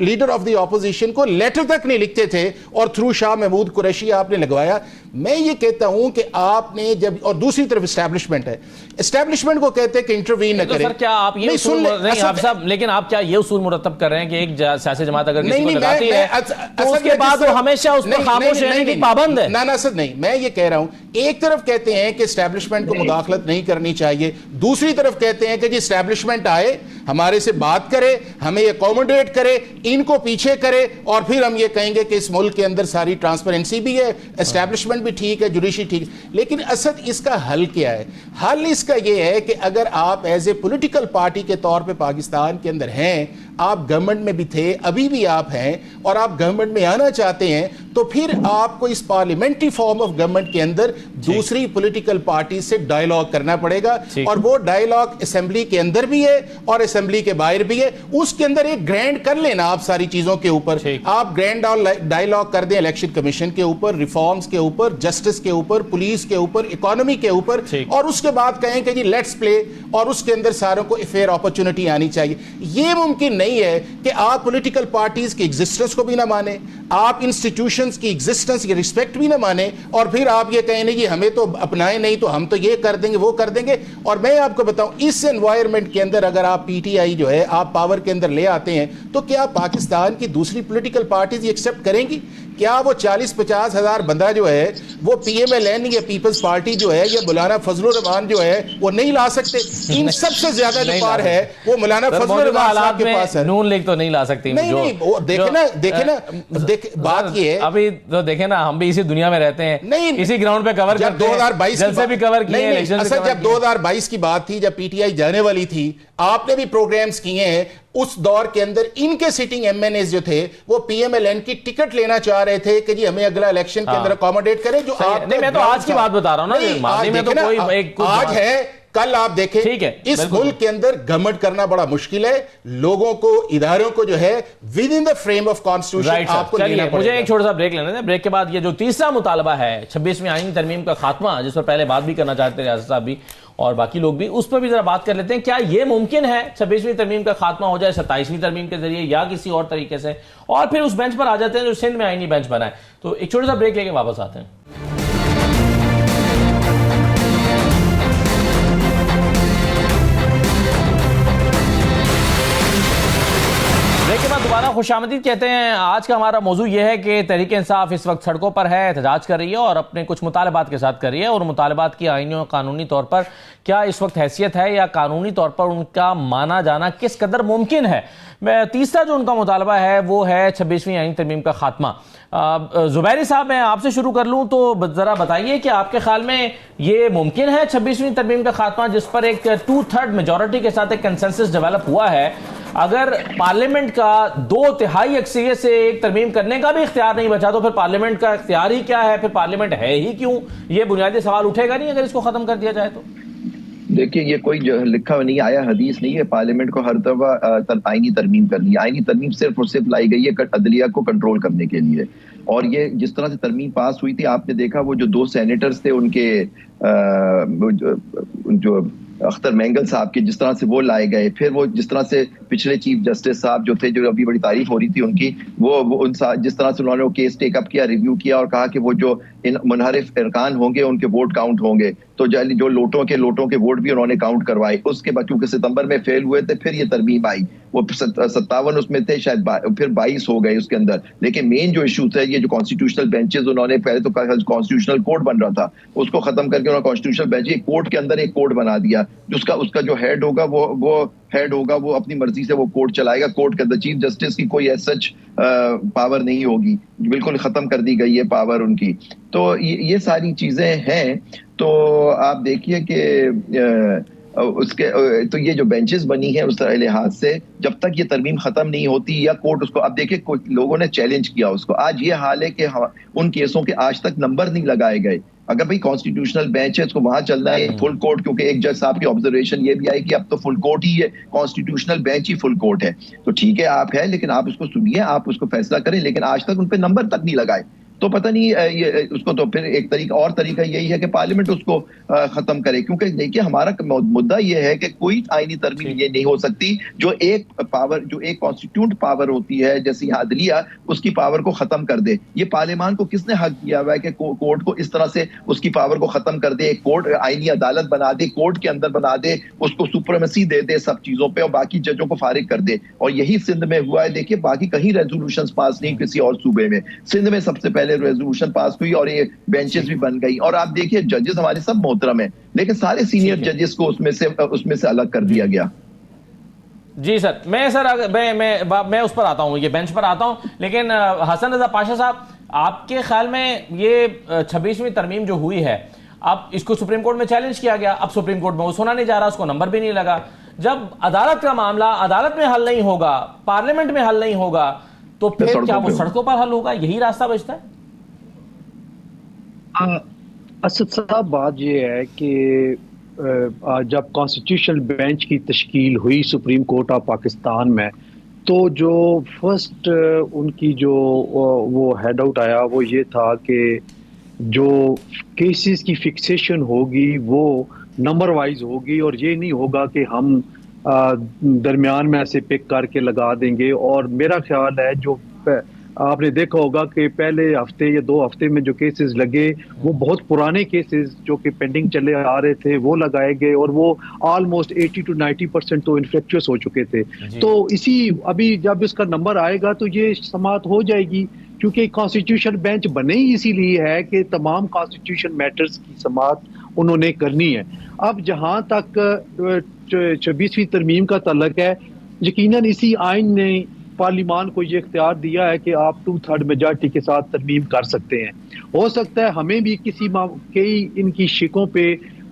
लीडर ऑफ द ऑपोजिशन को लेटर तक नहीं लिखते थे, और थ्रू शाह महमूद कुरैशी आपने लगवाया। मैं ये कहता हूं कि आपने जब, और दूसरी तरफ एस्टैब्लिशमेंट है, एस्टैब्लिशमेंट को कहते हैं कि इंटरवीन न करें। सर क्या आप ये उसूल नहीं आप साहब, लेकिन आप क्या ये उसूल मुरतब कर रहे हैं कि एक सियासी जमात अगर किसी को लगाती है तो उसके बाद वो हमेशा उस पर खामोश रहने की पाबंद है? ना सर नहीं, मैं ये कह रहा हूं, एक तरफ कहते हैं कि एस्टैब्लिशमेंट को मुदाखलत नहीं करनी चाहिए, दूसरी तरफ कहते हैं कि जी एस्टैब्लिशमेंट आए, हमारे से बात करे, हमें अकोमोडेट करे, इनको पीछे करे, और फिर हम ये कहेंगे कि इस मुल्क के अंदर सारी ट्रांसपेरेंसी भी है, एस्टैब्लिशमेंट भी ठीक है, जुडिशरी ठीक है। लेकिन असद इसका हल क्या है? हल इसका यह है कि अगर आप एज ए पॉलिटिकल पार्टी के तौर पे पाकिस्तान के अंदर हैं, आप गवर्नमेंट में भी थे, अभी भी आप हैं, और आप गवर्नमेंट में आना चाहते हैं, तो फिर आपको इस पार्लियामेंट्री फॉर्म ऑफ गवर्नमेंट के अंदर दूसरी पॉलिटिकल पार्टी से डायलॉग करना पड़ेगा। और वो डायलॉग असेंबली के अंदर भी है और असेंबली के बाहर भी है। उसके अंदर एक ग्रैंड कर लेना आप सारी चीजों के ऊपर, आप ग्रैंड डायलॉग कर दें इलेक्शन कमीशन के ऊपर, रिफॉर्म्स के ऊपर, जस्टिस के ऊपर, पुलिस के ऊपर, इकोनॉमी के ऊपर, और उसके बाद कहें कि जी लेट्स प्ले, और उसके अंदर सारों को फेयर अपॉर्चुनिटी आनी चाहिए। यह मुमकिन नहीं है कि आप पॉलिटिकल पार्टीज की एग्जिस्टेंस को भी ना माने, आप इंस्टीट्यूशंस की एग्जिस्टेंस की रिस्पेक्ट भी ना माने, और फिर आप ये कहें कि हमें तो अपनाए नहीं तो हम तो ये कर देंगे वो कर देंगे। और मैं आपको बताऊं, इस एनवायरनमेंट के अंदर अगर आप पीटीआई जो है आप पावर के अंदर ले आते हैं, तो क्या पाकिस्तान की दूसरी पॉलिटिकल पार्टीज एक्सेप्ट करेंगी? क्या वो 40-50 हज़ार बंदा जो है वो पीएमएलएन या पीपल्स पार्टी जो है या मौलाना फजलुर रहमान जो है वो नहीं ला सकते। इन सबसे ज्यादा जो पार है वो मौलाना फजलुर रहमान साहब के पास है। नून लीग तो नहीं ला सकती। नहीं, देखे ना बात ये है, अभी तो देखे ना, हम भी इसी दुनिया में रहते हैं, नहीं इसी ग्राउंड पे कवर करते हैं। 2022 जब भी कवर किए, जब 2022 की बात थी, जब पीटीआई जाने वाली थी, आपने भी प्रोग्राम्स किए हैं। उस दौर के अंदर इनके सिटिंग एमएनए जो थे वो पीएमएलएन की टिकट लेना चाह रहे थे कि जी हमें अगला इलेक्शन के अंदर अकोमोडेट करें। जो आप नहीं, मैं तो आज की बात बता रहा हूं ना, माजी में तो कोई आज है, कल आप देखें, ठीक है, इस मुल्क के अंदर गवर्नमेंट करना बड़ा मुश्किल है। लोगों को, इदारों को जो है with in the frame of constitution आपको लेना पड़ेगा। मुझे एक छोटा सा ब्रेक लेने दें। ब्रेक के बाद ये जो तीसरा मुतालबा है 26वीं आईनी तरमीम का खात्मा, जिस पर पहले बात भी करना चाहते हैं रियासत साहब भी और बाकी लोग भी, उस पर भी जरा बात कर लेते हैं। क्या ये मुमकिन है 26वीं तरमीम का खात्मा हो जाए 27वीं तरमीम के जरिए या किसी और तरीके से? और फिर उस बेंच पर आ जाते हैं जो सिंध में आईनी बेंच बना है। तो एक छोटा सा ब्रेक लेके वापस आते हैं। ब्रेक के बाद दोबारा खुशामदीद कहते हैं। आज का हमारा मौजू यह है कि तहरीक इंसाफ इस वक्त सड़कों पर है, एहतजाज कर रही है और अपने कुछ मुतालबात के साथ कर रही है। और मुतालबात की आईनी और कानूनी तौर पर क्या इस वक्त हैसियत है या कानूनी तौर पर उनका माना जाना किस कदर मुमकिन है। तीसरा जो उनका मुतालबा है वो है 26वीं आईनी तरमीम का खात्मा। जुबैरी साहब, मैं आपसे शुरू कर लूं तो जरा बताइए कि आपके ख्याल में ये मुमकिन है 26वीं तरमीम का खात्मा, जिस पर एक 2/3 मेजॉरिटी के साथ एक कंसेंसस डेवलप हुआ है? अगर पार्लियामेंट का 2/3 अक्सरियत से एक तरमीम करने का भी इख्तियार नहीं बचा तो फिर पार्लियामेंट का इख्तियार ही क्या है? फिर पार्लियामेंट है ही क्यों? ये बुनियादी सवाल उठेगा नहीं अगर इसको खत्म कर दिया जाए तो? देखिए, ये कोई जो लिखा नहीं आया हदीस नहीं है। पार्लियामेंट को हर दफा आईनी तरमीम करनी है। आईनी तरमीम सिर्फ और सिर्फ लाई गई है अदलिया को कंट्रोल करने के लिए। और ये जिस तरह से तरमीम पास हुई थी, आपने देखा वो जो 2 सेनेटर्स थे उनके जो अख्तर मैंगल साहब के, जिस तरह से वो लाए गए, फिर वो जिस तरह से पिछले चीफ जस्टिस साहब जो थे, जो अभी बड़ी तारीफ हो रही थी उनकी, वो जिस तरह से उन्होंने वो केस टेकअप किया, रिव्यू किया और कहा कि वो जो इन मुनहरिफ अरकान होंगे उनके वोट काउंट होंगे। तो जो लोटों के वोट भी उन्होंने काउंट करवाए। उसके बाद क्योंकि सितंबर में फेल हुए थे, फिर ये तरमीम आई। वो 57 उसमें थे, शायद फिर 22 हो गए उसके अंदर। लेकिन मेन जो इशू था, ये जो कॉन्स्टिट्यूशनल बेंचेस, उन्होंने पहले तो कॉन्स्टिट्यूशनल कोर्ट बन रहा था, उसको खत्म करके उन्होंने कॉन्स्टिट्यूशनल बेंच कोर्ट के अंदर एक कोर्ट बना दिया। उसका जो हेड होगा वो अपनी मर्जी से वो कोर्ट चलाएगा। कोर्ट के अंदर चीफ जस्टिस की कोई सच पावर नहीं होगी, बिल्कुल खत्म कर दी गई है पावर उनकी। तो ये सारी चीजें हैं। तो आप देखिए कि तो ये जो बेंचेस बनी है उस लिहाज से, जब तक ये तरमीम खत्म नहीं होती या कोर्ट उसको, अब देखिए लोगों ने चैलेंज किया उसको। आज ये हाल है कि उन केसों के आज तक नंबर नहीं लगाए गए। अगर भाई कॉन्स्टिट्यूशनल बेंच है, इसको वहां चलना है फुल कोर्ट, क्योंकि एक जज साहब की ऑब्जर्वेशन ये भी आई कि अब तो फुल कोर्ट ही है, कॉन्स्टिट्यूशनल बेंच ही फुल कोर्ट है। तो ठीक है, आप है, लेकिन आप उसको सुनिए, आप उसको फैसला करें, लेकिन आज तक उन पे नंबर तक नहीं लगाए। तो पता नहीं ये उसको, तो फिर एक तरीका यही है कि पार्लियामेंट उसको खत्म करे। क्योंकि देखिए, हमारा मुद्दा ये है कि कोई आईनी तरमीम ये नहीं हो सकती जो एक कॉन्स्टिट्यूट पावर होती है, जैसे यहाँ अदलिया, उसकी पावर को खत्म कर दे। ये पार्लियामान को किसने हक दिया हुआ है कि कोर्ट को इस तरह से उसकी पावर को खत्म कर दे? कोर्ट आईनी अदालत बना दे, कोर्ट के अंदर बना दे, उसको सुप्रीमेसी दे दे सब चीजों पे और बाकी जजों को फारिग कर दे। और यही सिंध में हुआ है। देखिए, बाकी कहीं रेजोल्यूशन पास नहीं किसी और सूबे में, सिंध में सबसे पहले रेजोल्यूशन पास हुई और ये बेंचेस भी बन गई। और आप देखिए, जजेस हमारे सब मोहतरम है, लेकिन सारे सीनियर जजेस को उसमें से अलग कर दिया गया। जी सर, मैं उस पर आता हूँ, ये बेंच पर आता हूँ। लेकिन हसन रजा पाशा साहब, आपके ख्याल में ये 26वीं तरमीम जो हुई है, अब इसको सुप्रीम कोर्ट में चैलेंज किया गया, अब सुप्रीम कोर्ट में वो सुना नहीं जा रहा, उसको नंबर भी नहीं लगा। जब अदालत का मामला अदालत में हल नहीं होगा, पार्लियामेंट में हल नहीं होगा, तो फिर क्या वो सड़कों पर हल होगा? यही रास्ता बचता है? असद साहब, बात ये है कि जब कॉन्स्टिट्यूशनल बेंच की तश्कील हुई सुप्रीम कोर्ट ऑफ पाकिस्तान में, तो जो फर्स्ट उनकी जो वो हेड आउट आया वो ये था कि जो केसेस की फिक्सेशन होगी वो नंबर वाइज होगी और ये नहीं होगा कि हम दरमियान में ऐसे पिक करके लगा देंगे। और मेरा ख्याल है, जो आपने देखा होगा कि पहले हफ्ते या 2 हफ्ते में जो केसेस लगे वो बहुत पुराने केसेस जो कि पेंडिंग चले आ रहे थे वो लगाए गए और वो ऑलमोस्ट 80 to 90% तो इन्फेक्चुअस हो चुके थे। तो अभी जब इसका नंबर आएगा तो ये समाअत हो जाएगी क्योंकि कॉन्स्टिट्यूशन बेंच बने ही इसीलिए है कि तमाम कॉन्स्टिट्यूशन मैटर्स की समाअत उन्होंने करनी है। अब जहां तक 26वीं तरमीम का तल्लक है, यकीनन इसी आइन ने पार्लिमान को ये इख्तियार दिया है कि आप 2/3 मेजॉरिटी के साथ तरमीम कर सकते हैं। हो सकता है हमें भी कई इनकी शिकों पे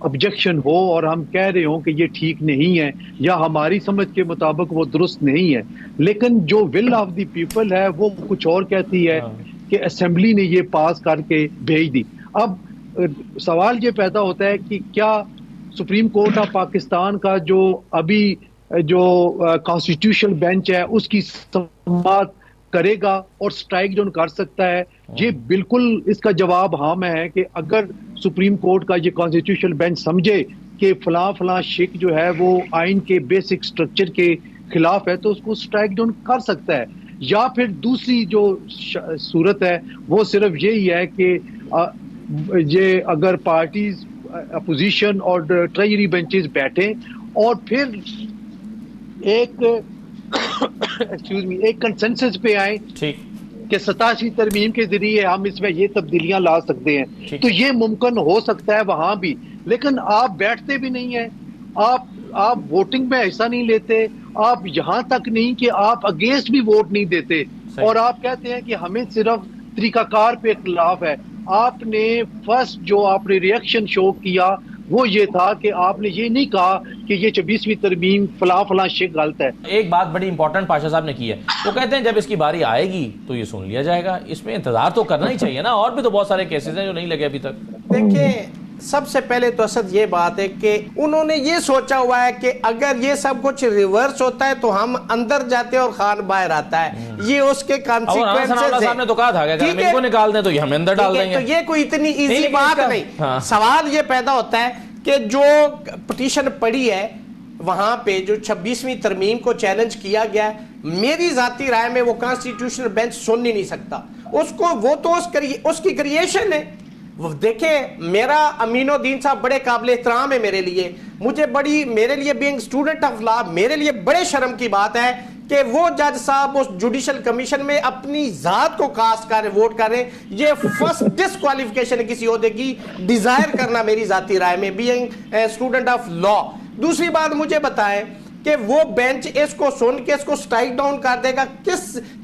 ऑब्जेक्शन हो और हम कह रहे हो कि ये ठीक नहीं है या हमारी समझ के मुताबिक वो दुरुस्त नहीं है, लेकिन जो विल ऑफ द पीपल है वो कुछ और कहती है कि असेंबली ने ये पास करके भेज दी। अब सवाल ये पैदा होता है कि क्या सुप्रीम कोर्ट ऑफ पाकिस्तान का जो अभी जो कॉन्स्टिट्यूशनल बेंच है उसकी समाअत करेगा और स्ट्राइक डाउन कर सकता है? ये बिल्कुल इसका जवाब हाँ में है कि अगर सुप्रीम कोर्ट का ये कॉन्स्टिट्यूशनल बेंच समझे कि फलां शिक जो है वो आइन के बेसिक स्ट्रक्चर के खिलाफ है तो उसको स्ट्राइक डाउन कर सकता है। या फिर दूसरी जो सूरत है वो सिर्फ यही है कि ये अगर पार्टीज अपोजिशन और ट्रेजरी बेंचेस बैठे और फिर एक एक कंसेंसस पे आए कि 87वीं तरमीम के जरिए हम इसमें ये तब्दीलियां ला सकते हैं, तो ये मुमकिन हो सकता है वहां भी। लेकिन आप बैठते भी नहीं है, आप वोटिंग में हिस्सा नहीं लेते, आप यहां तक नहीं कि आप अगेंस्ट भी वोट नहीं देते और आप कहते हैं कि हमें सिर्फ तरीकाकार पे इख्तिलाफ है। आपने फर्स्ट जो आपने रिएक्शन शो किया वो ये था कि आपने ये नहीं कहा कि ये 26वीं तरमीम फलां शिक गलत है। एक बात बड़ी इंपॉर्टेंट पाशा साहब ने की है, वो कहते हैं जब इसकी बारी आएगी तो ये सुन लिया जाएगा। इसमें इंतजार तो करना ही चाहिए ना, और भी तो बहुत सारे केसेस हैं जो नहीं लगे अभी तक। देखिए सबसे पहले तो असद ये बात है कि उन्होंने ये सोचा हुआ है कि अगर ये सब कुछ रिवर्स होता है तो हम अंदर जाते हैं और खान बाहर आता है, ये उसके कॉन्सिक्वेंसेस साहब ने तो कहा था कि अगर इनको निकाल दें तो ये हम अंदर डाल देंगे। तो ये कोई इतनी इजी बात नहीं। हाँ। सवाल ये पैदा होता है कि जो पिटीशन पड़ी है वहां पे जो 26वीं तरमीम को चैलेंज किया गया, मेरी जाती राय में वो कॉन्स्टिट्यूशनल बेंच सुन ही नहीं सकता उसको। वो तो उसकी क्रिएशन है। देखे मेरा अमीनुद्दीन साहब बड़े काबिल एहतराम है मेरे लिए, मेरे लिए बीइंग स्टूडेंट ऑफ लॉ मेरे लिए बड़े शर्म की बात है कि वो जज साहब उस जुडिशल कमीशन में अपनी जात को कास्ट कर वोट कर रहे। ये फर्स्ट डिस्क्वालिफिकेशन है किसी ओहदे की डिजायर करना, मेरी जाती राय में, बीइंग स्टूडेंट ऑफ लॉ। दूसरी बात मुझे बताएं कि वो बेंच इसको सुन के इसको स्ट्राइक डाउन कर देगा।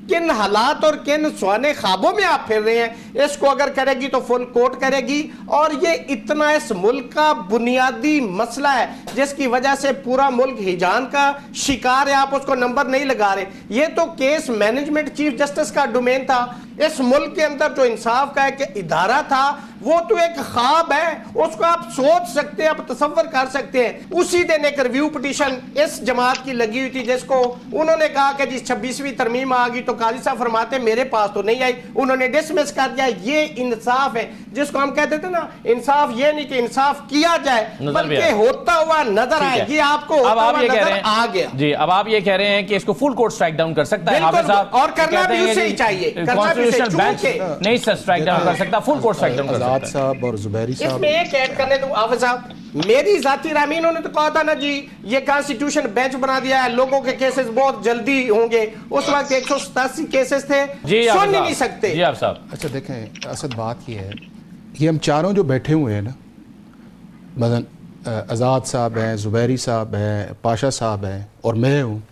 किन हालात और किन सुहाने ख्वाबों में आप फिर रहे हैं? इसको अगर करेगी तो फुल कोर्ट करेगी, और ये इतना इस मुल्क का बुनियादी मसला है जिसकी वजह से पूरा मुल्क हिजान का शिकार है, आप उसको नंबर नहीं लगा रहे। ये तो केस मैनेजमेंट चीफ जस्टिस का डोमेन था। इस मुल्क के अंदर जो इंसाफ का एक इदारा था वो तो एक ख्वाब है, उसको आप सोच सकते हैं, आप तसव्वुर कर सकते हैं। उसी दिन एक रिव्यू पिटीशन इस जमात की लगी हुई थी जिसको उन्होंने कहा कि जी 26वीं तरमीम आ गई, तो काजी साहब फरमाते मेरे पास तो नहीं आई, उन्होंने डिसमिस कर दिया। ये इंसाफ है जिसको हम कहते थे ना, इंसाफ ये नहीं कि इंसाफ किया जाए बल्कि होता हुआ नजर आए। ये आपको अब आप ये कह रहे हैं आ गया जी, अब आप ये कह रहे हैं कि इसको फुल कोर्ट स्ट्राइक डाउन कर सकता है हाफिज साहब, और करना भी उसे ही चाहिए। कॉन्स्टिट्यूशनल बेंच नहीं स्ट्राइक डाउन कर सकता, फुल कोर्ट स्ट्राइक डाउन कर सकता है। साहब और जुबैरी साहब इसमें एक ऐड करने दो हाफिज साहब, मेरी जाती राय में इन्होंने तो कहा था ना जी ये कॉन्स्टिट्यूशन बेंच बना दिया है, लोगों के केसेस बहुत जल्दी होंगे। उस वक्त 187 केसेस थे, सुन ही नहीं सकते। जी आप साहब। अच्छा देखें असद बात ये है, ये हम चारों जो बैठे हुए हैं ना, मदन आज़ाद साहब हैं, जुबैरी साहब हैं, पाशा साहब हैं और मैं हूँ,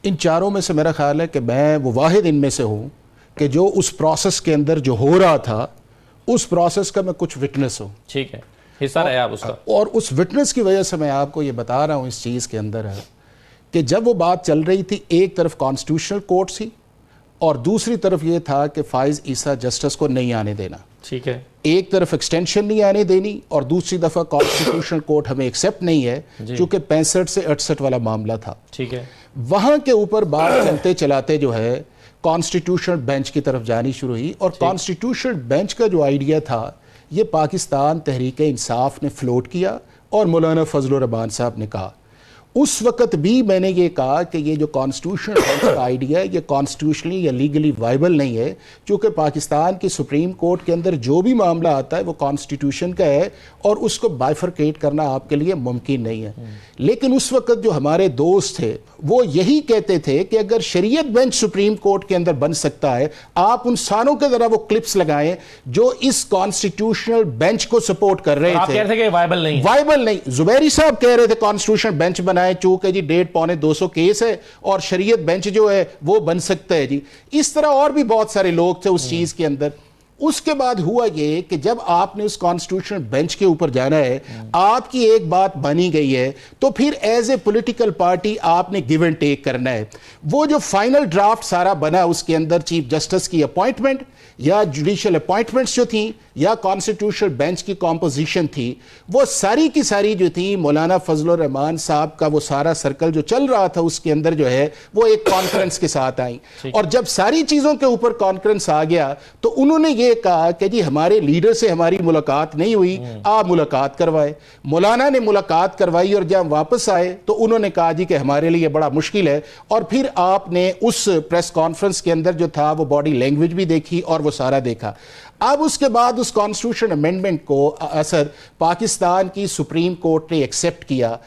इन चारों में से मेरा ख्याल है कि मैं वो वाहिद इनमें से हूँ कि जो उस प्रोसेस के अंदर जो हो रहा था उस प्रोसेस का मैं कुछ विटनेस हूँ। ठीक है, हिस्सा रहा आप उसका, और उस विटनेस की वजह से मैं आपको ये बता रहा हूँ इस चीज़ के अंदर है कि जब वो बात चल रही थी, एक तरफ कॉन्स्टिट्यूशनल कोर्ट थी और दूसरी तरफ ये था कि फाइज ईसा जस्टिस को नहीं आने देना। ठीक है, एक तरफ एक्सटेंशन नहीं आने देनी और दूसरी दफ़ा कॉन्स्टिट्यूशनल कोर्ट हमें एक्सेप्ट नहीं है क्योंकि 65 से 68 वाला मामला था। ठीक है, वहाँ के ऊपर बात चलते चलाते जो है कॉन्स्टिट्यूशनल बेंच की तरफ जानी शुरू हुई। और कॉन्स्टिट्यूशनल बेंच का जो आइडिया था ये पाकिस्तान तहरीक इंसाफ ने फ्लोट किया और मौलाना फजल रहमान साहब ने कहा। उस वक्त भी मैंने ये कहा कि ये जो कॉन्स्टिट्यूशनल बेंच का आइडिया है ये कॉन्स्टिट्यूशनली या लीगली वाइबल नहीं है, क्योंकि पाकिस्तान की सुप्रीम कोर्ट के अंदर जो भी मामला आता है वो कॉन्स्टिट्यूशन का है और उसको बाइफरकेट करना आपके लिए मुमकिन नहीं है। लेकिन उस वक्त जो हमारे दोस्त थे वो यही कहते थे कि अगर शरीयत बेंच सुप्रीम कोर्ट के अंदर बन सकता है, आप उन सारों के जरा वो क्लिप्स लगाएं जो इस कॉन्स्टिट्यूशनल बेंच को सपोर्ट कर रहे आप थे। कह रहे थे कि वाइबल नहीं, वाइबल नहीं। जुबैरी साहब कह रहे थे कॉन्स्टिट्यूशनल बेंच बनाए, चूंकि जी 1.25 केस है और शरीयत बेंच जो है वो बन सकता है जी। इस तरह और भी बहुत सारे लोग थे उस चीज के अंदर। उसके बाद हुआ ये कि जब आपने उस कॉन्स्टिट्यूशनल बेंच के ऊपर जाना है, आपकी एक बात बनी गई है, तो फिर एज ए पॉलिटिकल पार्टी आपने गिव एंड टेक करना है। वो जो फाइनल ड्राफ्ट सारा बना उसके अंदर चीफ जस्टिस की अपॉइंटमेंट या जुडिशियल अपॉइंटमेंट्स जो थी या कॉन्स्टिट्यूशनल बेंच की कॉम्पोजिशन थी, वो सारी की सारी जो थी मौलाना फजलुर रहमान साहब का वो सारा सर्कल जो चल रहा था उसके अंदर जो है वो एक कॉन्फ्रेंस के साथ आई। और जब सारी चीजों के ऊपर कॉन्फ्रेंस आ गया तो उन्होंने ये कहा कि जी हमारे लीडर से हमारी मुलाकात नहीं हुई, आप मुलाकात करवाए। मौलाना ने मुलाकात करवाई और जब वापस आए तो उन्होंने कहा जी कि हमारे लिए बड़ा मुश्किल है। और फिर आपने उस प्रेस कॉन्फ्रेंस के अंदर जो था वो बॉडी लैंग्वेज भी देखी और वो सारा देखा। अब उसके बाद उस कॉन्स्टिट्यूशन अमेंडमेंट को असर पाकिस्तान की सुप्रीम कोर्ट ने एक्सेप्ट किया।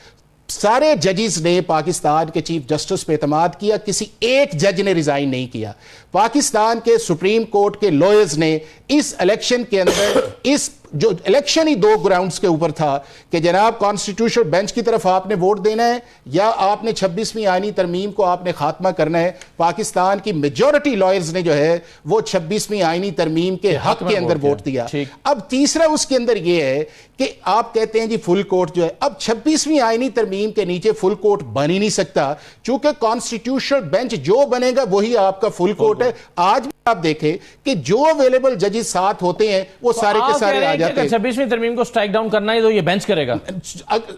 सारे जजेस ने पाकिस्तान के चीफ जस्टिस पे एतमाद किया, किसी एक जज ने रिजाइन नहीं किया। पाकिस्तान के सुप्रीम कोर्ट के लॉयर्स ने इस इलेक्शन के अंदर इस जो इलेक्शन ही 2 ग्राउंड्स के ऊपर था कि जनाब कॉन्स्टिट्यूशनल बेंच की तरफ आपने वोट देना है या आपने 26वीं आईनी तरमीम को आपने खात्मा करना है। पाकिस्तान की मेजॉरिटी लॉयर्स ने जो है वो 26वीं आईनी तरमीम के हक के अंदर वोट दिया। अब तीसरा उसके अंदर यह है कि आप कहते हैं जी फुल कोर्ट जो है, अब 26वीं आईनी तरमीम के नीचे फुल कोर्ट बन ही नहीं सकता, चूंकि कॉन्स्टिट्यूशनल बेंच जो बनेगा वही आपका फुल कोर्ट है। आज भी आप देखें कि जो अवेलेबल जजेस साथ होते हैं वो सारे के सारे आ जाते हैं। 26वीं तरमीम को स्ट्राइक डाउन करना है तो ये बेंच करेगा?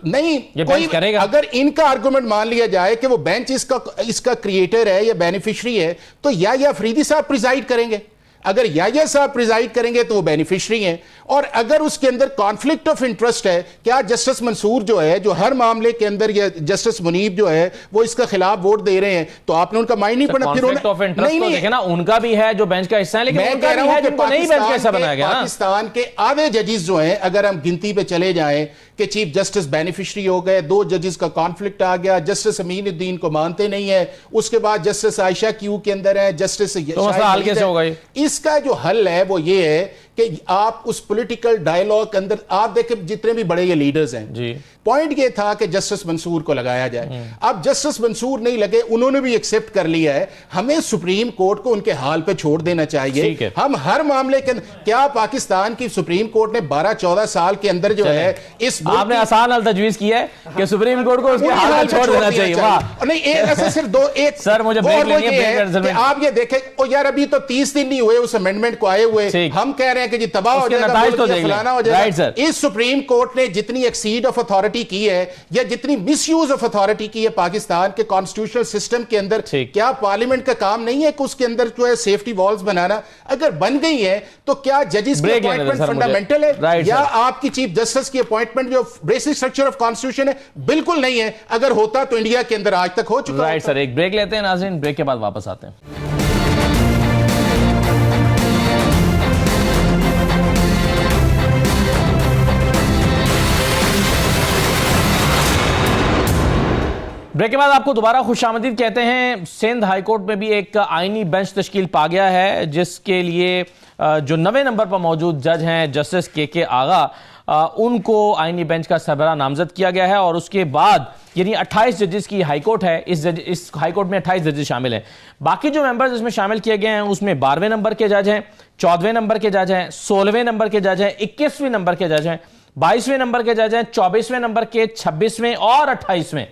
नहीं, ये बेंच करेगा। अगर इनका आर्गुमेंट मान लिया जाए कि वो बेंच इसका क्रिएटर है या बेनिफिशियरी है, तो या अफरीदी साहब प्रिजाइड करेंगे। अगर या साहब प्रिजाइड करेंगे तो वो बेनिफिशियरी हैं। और अगर उसके अंदर कॉन्फ्लिक्ट ऑफ इंटरेस्ट है, क्या जस्टिस मंसूर जो है जो हर मामले के अंदर या जस्टिस मुनीब जो है वो इसका खिलाफ वोट दे रहे हैं, तो आपने उनका माइंड नहीं पढ़ा। फिर नहीं देखे ना, उनका भी है जो बेंच का हिस्सा है, लेकिन मैं कह रहा हूं कि पाकिस्तान के आधे जजेस जो हैं, अगर हम गिनती पे चले जाएं कि चीफ जस्टिस बेनिफिशियरी हो गए, 2 जजेस का कॉन्फ्लिक्ट आ गया, जस्टिस अमीनुद्दीन को मानते नहीं है, उसके बाद जस्टिस आयशा क्यू के अंदर है, जस्टिस हल कैसे होगा? इसका जो हल है वो ये है कि आप उस पॉलिटिकल डायलॉग के अंदर आप देखें जितने भी बड़े ये लीडर्स हैं जी, पॉइंट ये था कि जस्टिस मंसूर को लगाया जाए। अब जस्टिस मंसूर नहीं लगे, उन्होंने भी एक्सेप्ट कर लिया है। हमें सुप्रीम कोर्ट को उनके हाल पे छोड़ देना चाहिए। हम हर मामले के क्या पाकिस्तान की सुप्रीम कोर्ट ने 12-14 साल के अंदर जो है इस आपने आसान हल तजवीज किया है कि सुप्रीम कोर्ट को उसके हाल पे छोड़ देना चाहिए। वाह, नहीं ऐसे सिर्फ 2 एक सर मुझे ब्रेक लेनी है। आप ये देखें ओ यार, अभी तो 30 दिन नहीं हुए उस अमेंडमेंट को आए हुए, हम कह रहे हैं कि जी तबाह हो जाएगा, फलाना हो जाएगा। इस सुप्रीम कोर्ट ने जितनी एक्सीड ऑफ अथॉरिटी की है या जितनी मिसयूज ऑफ अथॉरिटी की है पाकिस्तान के कॉन्स्टिट्यूशनल सिस्टम के अंदर, क्या पार्लियामेंट का काम नहीं है कि उसके अंदर जो है सेफ्टी वॉल्स बनाना? अगर बन गई है तो क्या जजेस की अपॉइंटमेंट फंडामेंटल है या आपकी चीफ जस्टिस की अपॉइंटमेंट जो बेसिक स्ट्रक्चर ऑफ कॉन्स्टिट्यूशन है? बिल्कुल नहीं है। अगर होता तो इंडिया के अंदर आज तक हो चुका है। सर एक ब्रेक लेते हैं नाज़रीन, ब्रेक के बाद वापस आते हैं। ब्रेक के बाद आपको दोबारा खुशामदीद कहते हैं। सिंध हाईकोर्ट में भी एक आईनी बेंच तश्कील पा गया है, जिसके लिए जो 9वें नंबर पर मौजूद जज हैं जस्टिस के आगा, उनको आईनी बेंच का सरबराह नामजद किया गया है। और उसके बाद यानी 28 जजेस की हाईकोर्ट है, इस हाईकोर्ट में 28 जजेस शामिल हैं। बाकी जो मेंबर्स इसमें शामिल किए गए हैं उसमें 12वें नंबर के जज हैं, 14वें नंबर के जज हैं, 16वें नंबर के जज हैं, 21वें नंबर के जज हैं, 22वें नंबर के जज हैं, 24वें नंबर के, 26वें और 28वें।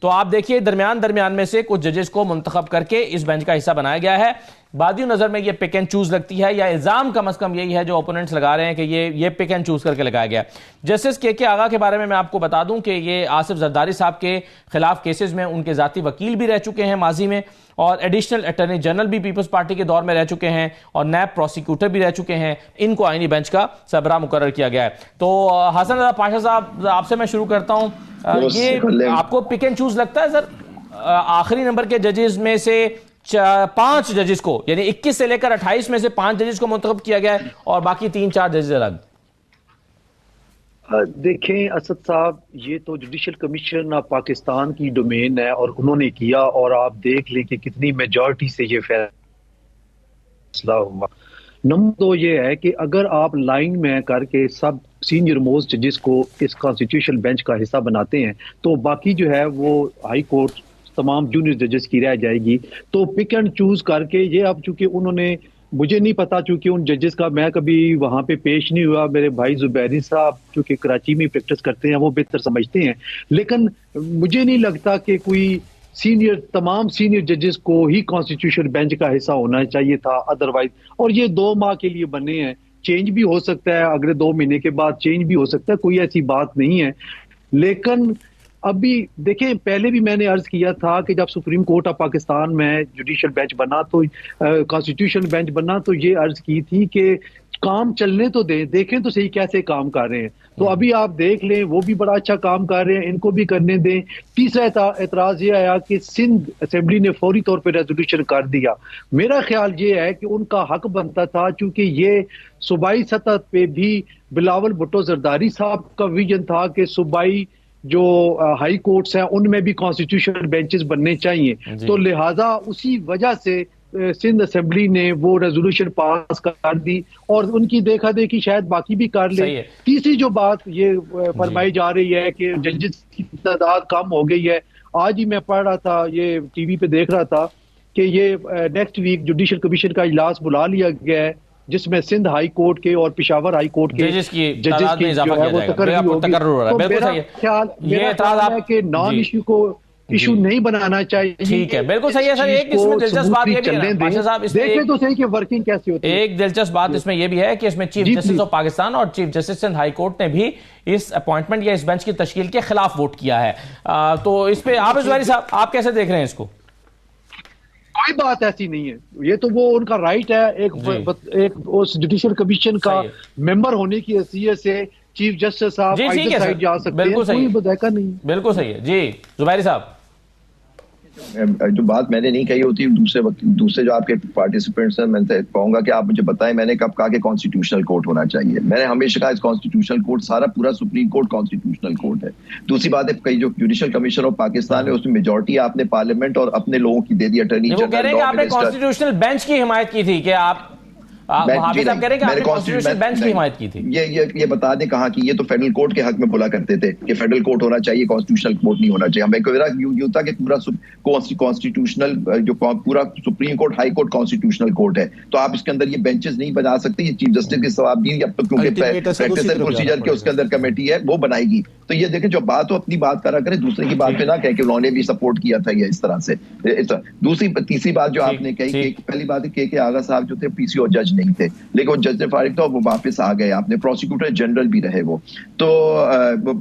तो आप देखिए दरमियान में से कुछ जजेस को मुंतखब करके इस बेंच का हिस्सा बनाया गया है। बादियों नजर में ये पिक एंड चूज लगती है, या इल्जाम कम अज कम यही है जो ओपोनेंट्स लगा रहे हैं कि ये पिक एंड चूज करके लगाया गया। जस्टिस के आगा के बारे में मैं आपको बता दूं कि ये आसिफ जरदारी साहब के खिलाफ केसेस में उनके जाती वकील भी रह चुके हैं माजी में, और एडिशनल अटॉर्नी जनरल भी पीपल्स पार्टी के दौर में रह चुके हैं, और नैब प्रोसिक्यूटर भी रह चुके हैं। इनको आईनी बेंच का सरबराह मुकर्रर किया गया है। तो हसन रजा पाशा साहब, आपसे मैं शुरू करता हूं, ये आपको पिक एंड चूज लगता है सर? आखिरी नंबर के जजेस में से 5 जजेस को, यानी 21 से लेकर 28 में से 5 जजेस को मुंतखब किया गया है और बाकी 3-4 जजेस अलग। देखें असद साहब, ये तो जुडिशल कमीशन ऑफ पाकिस्तान की डोमेन है और उन्होंने किया, और आप देख लें कि कितनी मेजॉरिटी से ये फैसला हुआ। नंबर 2 ये है कि अगर आप लाइन में करके सब सीनियर मोस्ट जजेस को इस कॉन्स्टिट्यूशन बेंच का हिस्सा बनाते हैं तो बाकी जो है वो हाई कोर्ट तमाम जूनियर जजेस की रह जाएगी। तो पिक एंड चूज करके ये, अब चूंकि उन्होंने, मुझे नहीं पता चूंकि उन जजेस का, मैं कभी वहां पे पेश नहीं हुआ, मेरे भाई जुबैरी साहब चूंकि कराची में प्रैक्टिस करते हैं वो बेहतर समझते हैं, लेकिन मुझे नहीं लगता कि कोई तमाम सीनियर जजेस को ही कॉन्स्टिट्यूशन बेंच का हिस्सा होना चाहिए था अदरवाइज। और ये 2 माह के लिए बने हैं, चेंज भी हो सकता है, अगले 2 महीने के बाद चेंज भी हो सकता है, कोई ऐसी बात नहीं है। लेकिन अभी देखें, पहले भी मैंने अर्ज किया था कि जब सुप्रीम कोर्ट ऑफ पाकिस्तान में जुडिशल बेंच बना तो कॉन्स्टिट्यूशन बेंच बना तो ये अर्ज की थी कि काम चलने तो देखें तो सही कैसे काम कर रहे हैं। तो अभी आप देख लें, वो भी बड़ा अच्छा काम कर रहे हैं, इनको भी करने दें। तीसरा एतराज ये आया कि सिंध असेंबली ने फौरी तौर पर रेजोल्यूशन कर दिया। मेरा ख्याल ये है कि उनका हक बनता था, चूंकि ये सूबाई सतह पे भी बिलावल भुट्टो जरदारी साहब का विजन था कि सूबाई जो हाई कोर्ट्स हैं उनमें भी कॉन्स्टिट्यूशन बेंचेस बनने चाहिए। तो लिहाजा उसी वजह से सिंध असेंबली ने वो रेजोल्यूशन पास कर दी और उनकी देखा देखी शायद बाकी भी कर ले। तीसरी जो बात ये फरमाई जा रही है कि जजेस की तादाद कम हो गई है, आज ही मैं पढ़ रहा था, ये टीवी पे देख रहा था कि ये नेक्स्ट वीक जुडिशल कमीशन का इजलास बुला लिया गया है जिसमें सिंध हाई कोर्ट के और पेशावर हाई कोर्ट के जजेस की जो है वो तकर्रुर होगी। तो मेरा ख्याल है कि नॉन इश्यू को इशू नहीं बनाना चाहिए। ठीक है, बिल्कुल सही है सर। एक इसमें दिलचस्प बात ये भी है पाशा साहब, देखें तो सही कि वर्किंग कैसी होती है। एक दिलचस्प बात इसमें ये भी है कि इसमें चीफ जस्टिस ऑफ पाकिस्तान और chief justice Sindh high court ने भी इस अपॉइंटमेंट या इस बेंच की तश्कील के खिलाफ वोट किया है। तो इस पे आप साहब आप कैसे देख रहे हैं इसको? कोई बात ऐसी नहीं है, ये तो वो उनका राइट है, एक उस जुडिशियल कमीशन का मेंबर होने की हैसियत से चीफ जस्टिस साहब साइड जा सकते हैं, कोई बधाई नहीं। बिल्कुल सही है जी जुबैरी साहब। जो बात मैंने नहीं कही होती, दूसरे जो आपके पार्टिसिपेंट्स हैं, मैं कहूंगा कि आप मुझे बताएं मैंने कब कहा कि कॉन्स्टिट्यूशनल कोर्ट होना चाहिए। मैंने हमेशा कहा कॉन्स्टिट्यूशनल कोर्ट, सारा पूरा सुप्रीम कोर्ट कॉन्स्टिट्यूशनल कोर्ट है। दूसरी बात है, कई जो जुडिशियल कमीशन ऑफ पाकिस्तान है उसमें मेजोरिटी आपने पार्लियामेंट और अपने लोगों की दे दी, अटॉर्नी जनरल। आपने कॉन्स्टिट्यूशनल बेंच की हिमायत की थी कि आप कॉन्स्टिट्यूशनल बेंच की हिमायत की थी। ये बता दें कहाँ की, ये तो फेडरल कोर्ट के हक में बोला करते थे कि फेडरल कोर्ट होना चाहिए, कॉन्स्टिट्यूशनल कोर्ट नहीं होना चाहिए। हमें यूं था कि पूरा कॉन्स्टिट्यूशनल जो पूरा supreme court high court constitutional court है, तो आप इसके अंदर ये बेंचेस नहीं बना सकते। ये चीफ जस्टिस की सवाबदीद अब तो क्योंकि प्रैक्टिस एंड प्रोसीजर के उसके अंदर कमेटी है वो बनाएगी। तो ये देखें, जो बात हो अपनी बात करा करें, दूसरे की बात पे ना कहे कि उन्होंने भी सपोर्ट किया था ये इस तरह से। तीसरी बात जो आपने कही, पहली बात है के आगा साहब जो थे पीसीओ जज नहीं थे, लेकिन वो जज फारिग था और वो वापस आ गए। आपने प्रोसिक्यूटर जनरल भी रहे वो, तो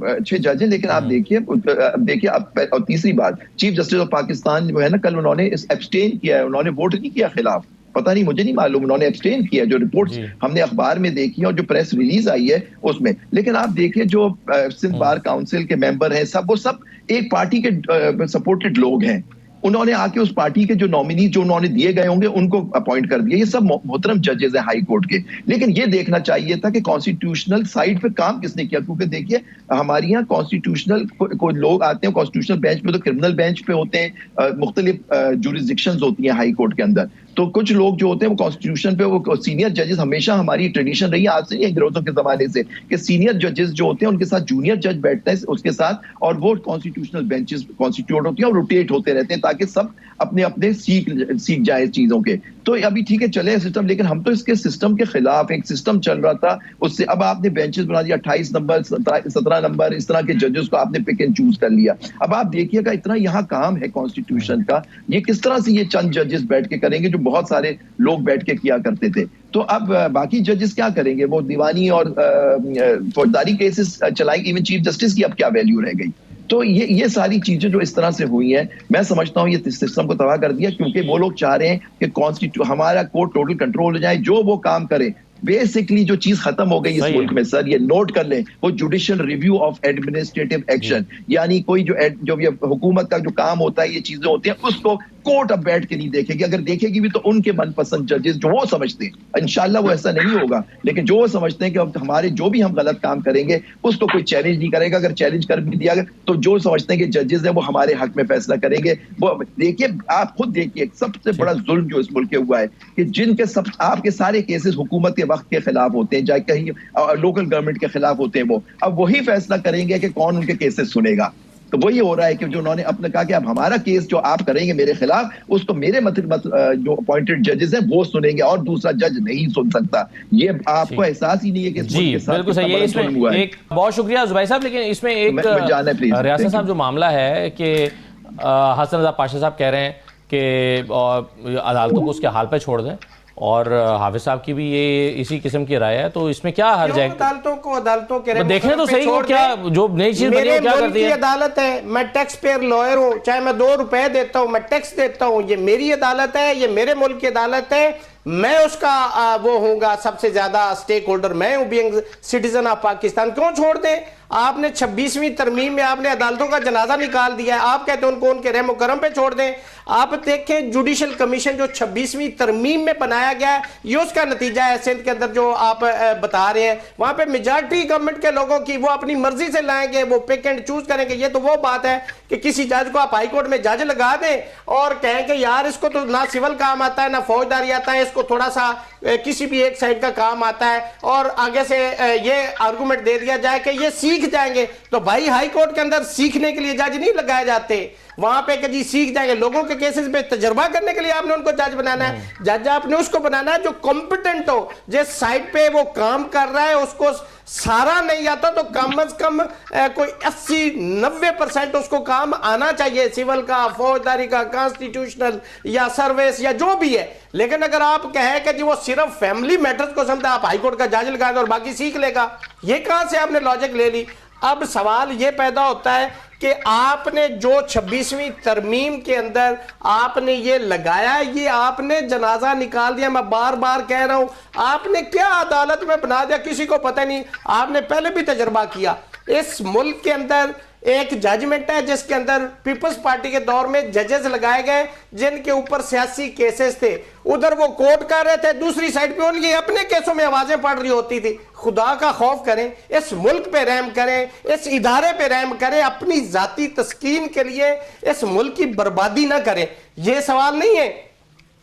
अच्छे जज हैं। लेकिन आप देखिए और तीसरी बात, चीफ जस्टिस ऑफ पाकिस्तान जो है ना, कल उन्होंने एब्सटेन किया है, उन्होंने वोट नहीं किया खिलाफ, पता नहीं मुझे नहीं मालूम, उन्होंने एब्सटेन किया। जो रिपोर्ट्स हमने अखबार में देखी और जो प्रेस रिलीज आई है उसमें। लेकिन आप देखिए जो सिंध बार काउंसिल के मेंबर हैं सब, वो सब एक पार्टी के सपोर्टेड लोग हैं। उन्होंने आके उस पार्टी के जो नॉमिनी जो उन्होंने दिए गए होंगे उनको अपॉइंट कर दिया। ये सब मोहतरम जजेस हैं हाई कोर्ट के। लेकिन ये देखना चाहिए था कि कॉन्स्टिट्यूशनल साइड पे काम किसने किया, क्योंकि देखिए हमारे यहाँ कॉन्स्टिट्यूशनल कोई लोग आते हैं कॉन्स्टिट्यूशनल बेंच पे, तो क्रिमिनल बेंच पे होते हैं, मुख्तलिफ जुरिसडिक्शंस होती हैं हाई कोर्ट के अंदर। तो कुछ लोग जो होते हैं वो कॉन्स्टिट्यूशन पे, वो सीनियर जजेस, हमेशा हमारी ट्रेडिशन रही है, आज से नहीं, अंग्रेजों के जमाने से, कि सीनियर जजेस जो होते हैं उनके साथ जूनियर जज बैठते हैं उसके साथ, और वो कॉन्स्टिट्यूशनल बेंचेस कॉन्स्टिट्यूट होती हैं और रोटेट होते रहते हैं ताकि सब अपने अपने सीख जाए चीजों के। तो अभी ठीक है चले सिस्टम, लेकिन हम तो इसके सिस्टम के खिलाफ, एक सिस्टम चल रहा था उससे। अब आपने बेंचेस बना दिया 28 नंबर 17 नंबर, इस तरह के जजेस को आपने पिक एंड चूज कर लिया। अब आप देखिएगा इतना यहाँ काम है कॉन्स्टिट्यूशन का, ये किस तरह से ये चंद जजेस बैठ के करेंगे जो बहुत सारे लोग बैठ के किया करते थे। तो अब बाकी जजेस क्या करेंगे? वो दीवानी और फौजदारी केसेस चलाएंगे। इवन चीफ जस्टिस की अब क्या वैल्यू रह गई? तो ये सारी चीजें जो इस तरह से हुई हैं, मैं समझता हूं ये सिस्टम को तबाह कर दिया, क्योंकि वो लोग चाह रहे हैं कि हमारा कोर्ट टोटल कंट्रोल हो जाए, जो वो काम करे। बेसिकली जो चीज खत्म हो गई इस मुल्क में सर, ये नोट कर लें, वो judicial review of administrative action, यानी कोई जो ये हुकूमत का जो काम होता है, ये चीजें होती हैं, उसको कोर्ट अब बैठ के नहीं देखेगी। अगर देखेगी भी तो उनके मनपसंद जजेस जो वो समझते हैं। इंशाल्लाह वो ऐसा नहीं होगा, लेकिन जो वो समझते हैं कि अब हमारे जो भी हम गलत काम करेंगे उसको कोई चैलेंज नहीं करेगा। अगर चैलेंज कर भी दिया गया तो जो समझते हैं कि जजेस हैं वो हमारे हक में फैसला करेंगे। वो देखिए, आप खुद देखिए, सबसे बड़ा जुल्म जो इस मुल्क के हुआ है कि जिनके सब आपके सारे केसेस हुकूमत के वक्त के खिलाफ होते हैं, चाहे कहीं लोकल गवर्नमेंट के खिलाफ होते हैं, वो अब वही फैसला करेंगे कि कौन उनके केसेस सुनेगा। तो वही हो रहा है कि जो उन्होंने अपने कहा कि अब हमारा केस जो आप करेंगे मेरे खिलाफ, उसको मेरे जो अपॉइंटेड जजेस हैं वो सुनेंगे और दूसरा जज नहीं सुन सकता। ये आपको एहसास ही नहीं है कि इस मुल्क के साथ बिल्कुल सही है। इसमें एक बहुत शुक्रिया जुबैर साहब, लेकिन इसमें एक रियासत साहब जो मामला है कि हसन रजा पाशा साहब कह रहे हैं कि अदालतों को उसके हाल पे छोड़ दें, और हाफिज साहब की भी ये इसी किस्म की राय है। तो इसमें क्या हर्ज है? अदालतों के देखने तो सही हो क्या जो नई चीज बनी है, क्या करती है? अदालत है, मैं टैक्स पेयर लॉयर हूँ, चाहे मैं 2 रुपए देता हूँ, मैं टैक्स देता हूँ, ये मेरी अदालत है, ये मेरे मुल्क की अदालत है, मैं उसका वो होऊंगा सबसे ज्यादा स्टेक होल्डर, मैं हूं बीइंग सिटीजन ऑफ पाकिस्तान। क्यों छोड़ दें? आपने 26वीं तरमीम में आपने अदालतों का जनाजा निकाल दिया है, आप कहते हैं उनको उनके रहम करम पे छोड़ दें। आप देखें जुडिशल कमीशन जो 26वीं तरमीम में बनाया गया है, ये उसका नतीजा है। सिंध के अंदर जो आप बता रहे हैं, वहां पे मेजॉरिटी गवर्नमेंट के लोगों की वो अपनी मर्जी से लाएंगे, वो पिक एंड चूज करेंगे। ये तो वो बात है कि किसी जज को आप हाई कोर्ट में जज लगा दें और कहें कि यार इसको तो ना सिविल काम आता है ना फौजदारी आता है, इसको थोड़ा सा किसी भी एक साइड का काम आता है, और आगे से ये आर्गुमेंट दे दिया जाए कि ये सीख जाएंगे। तो भाई हाई कोर्ट के अंदर सीखने के लिए जज नहीं लगाए जाते, वहां पे कि जी सीख जाएंगे। लोगों के केसेस पे तजर्बा करने के लिए आपने उनको जज बनाना है। जज आपने उसको बनाना है जो कॉम्पिटेंट हो, जिस साइड पे वो काम कर रहा है उसको सारा नहीं आता तो कम से कम कोई 80-90% उसको काम आना चाहिए, सिविल का, फौजदारी का, कॉन्स्टिट्यूशनल या सर्विस या जो भी है। लेकिन अगर आप कहें कि जी वो सिर्फ फैमिली मैटर्स को समझता, आप हाईकोर्ट का जज लगा दो और बाकी सीख लेगा, ये कहां से आपने लॉजिक ले ली? अब सवाल ये पैदा होता है कि आपने जो 26वीं तरमीम के अंदर आपने ये लगाया, ये आपने जनाजा निकाल दिया। मैं बार बार कह रहा हूं, आपने क्या अदालत में बना दिया, किसी को पता नहीं। आपने पहले भी तजर्बा किया, इस मुल्क के अंदर एक जजमेंट है जिसके अंदर पीपल्स पार्टी के दौर में जजेस लगाए गए जिनके ऊपर सियासी केसेस थे, उधर वो कोर्ट कर रहे थे, दूसरी साइड पे उनकी अपने केसों में आवाजें पड़ रही होती थी। खुदा का खौफ करें, इस मुल्क पे रहम करें, इस इदारे पे रहम करें, अपनी जाती तस्कीन के लिए इस मुल्क की बर्बादी ना करें। ये सवाल नहीं है।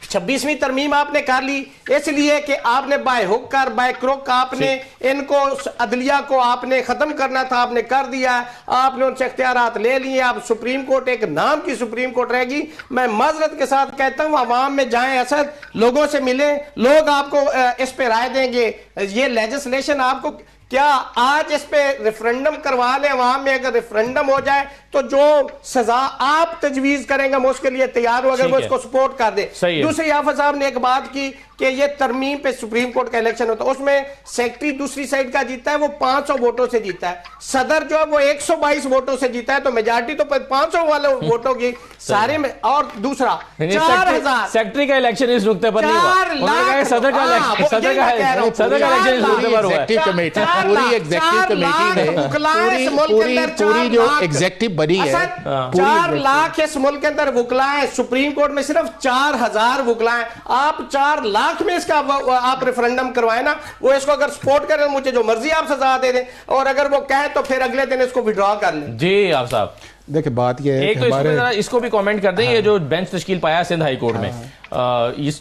26वीं तरमीम आपने कर ली इसलिए कि आपने बाय हुक कर बाय क्रोक आपने इनको अदलिया को आपने खत्म करना था, आपने कर दिया। आपने उनसे इख्तियारात ले लिए। आप सुप्रीम कोर्ट एक नाम की सुप्रीम कोर्ट रहेगी। मैं माजरत के साथ कहता हूं, अवाम में जाएं, असद लोगों से मिले, लोग आपको इस पे राय देंगे। ये लेजिस्लेशन आपको क्या आज इस पे रेफरेंडम करवा लें, अवाम में अगर रेफरेंडम हो जाए तो जो सजा आप तजवीज करेंगे मैं उसके लिए तैयार हूं, अगर वो इसको सपोर्ट कर दे। दूसरी हाफिज साहब ने एक बात की कि ये तरमीम पे सुप्रीम कोर्ट का इलेक्शन होता है, उसमें सेक्रेटरी दूसरी साइड का जीता है, वो 500 वोटों से जीता है। सदर जो है वो 122 वोटों से जीता है, तो मेजॉरिटी तो 500 वाले वोटों की सारे में। और दूसरा 4000 सेक्रेटरी का इलेक्शन इस नुक्ते पर नहीं हुआ, सदर का इलेक्शन इस नुक्ते पर हुआ। पूरी एग्जीक्यूटिव कमेटी ने पूरी जो एग्जीक्यूटिव बनी है, 4 लाख इस मुल्क के अंदर वुकला है, सुप्रीम कोर्ट में सिर्फ 4000 वुकला है। आप 4 लाख में इसका आप रेफरेंडम करवाए ना, वो इसको अगर सपोर्ट करें मुझे जो मर्जी आप सजा दे दें, और अगर वो कहे तो फिर अगले दिन इसको विड्रॉ कर लें। जी आप साहब देखिए बात ये है एक तो इसको भी कमेंट कर दें। ये जो बेंच तश्कील पाया सिंध हाई कोर्ट में,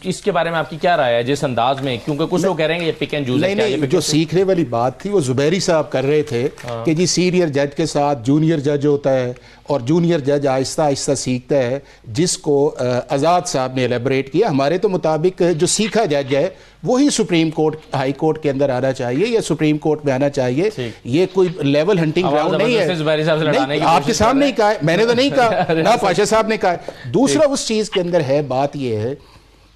इसके बारे में आपकी क्या राय है जिस अंदाज में? क्योंकि कुछ लोग कह रहे हैं ये पिक एंड चूज है। नहीं, जो सीखने वाली बात थी वो जुबैरी साहब कर रहे थे कि जी सीनियर जज के साथ जूनियर जज होता है और जूनियर जज आहिस्ता आहिस्ता सीखता है, जिसको आज़ाद साहब ने एलेबरेट किया। हमारे तो मुताबिक जो सीखा जज है वही सुप्रीम कोर्ट हाई कोर्ट के अंदर आना चाहिए या सुप्रीम कोर्ट में आना चाहिए। ये कोई लेवल हंटिंग ग्राउंड नहीं है। आपके सामने ही कहा, मैंने तो नहीं कहा ना, पाशा साहब ने कहा। दूसरा उस चीज के अंदर है बात यह है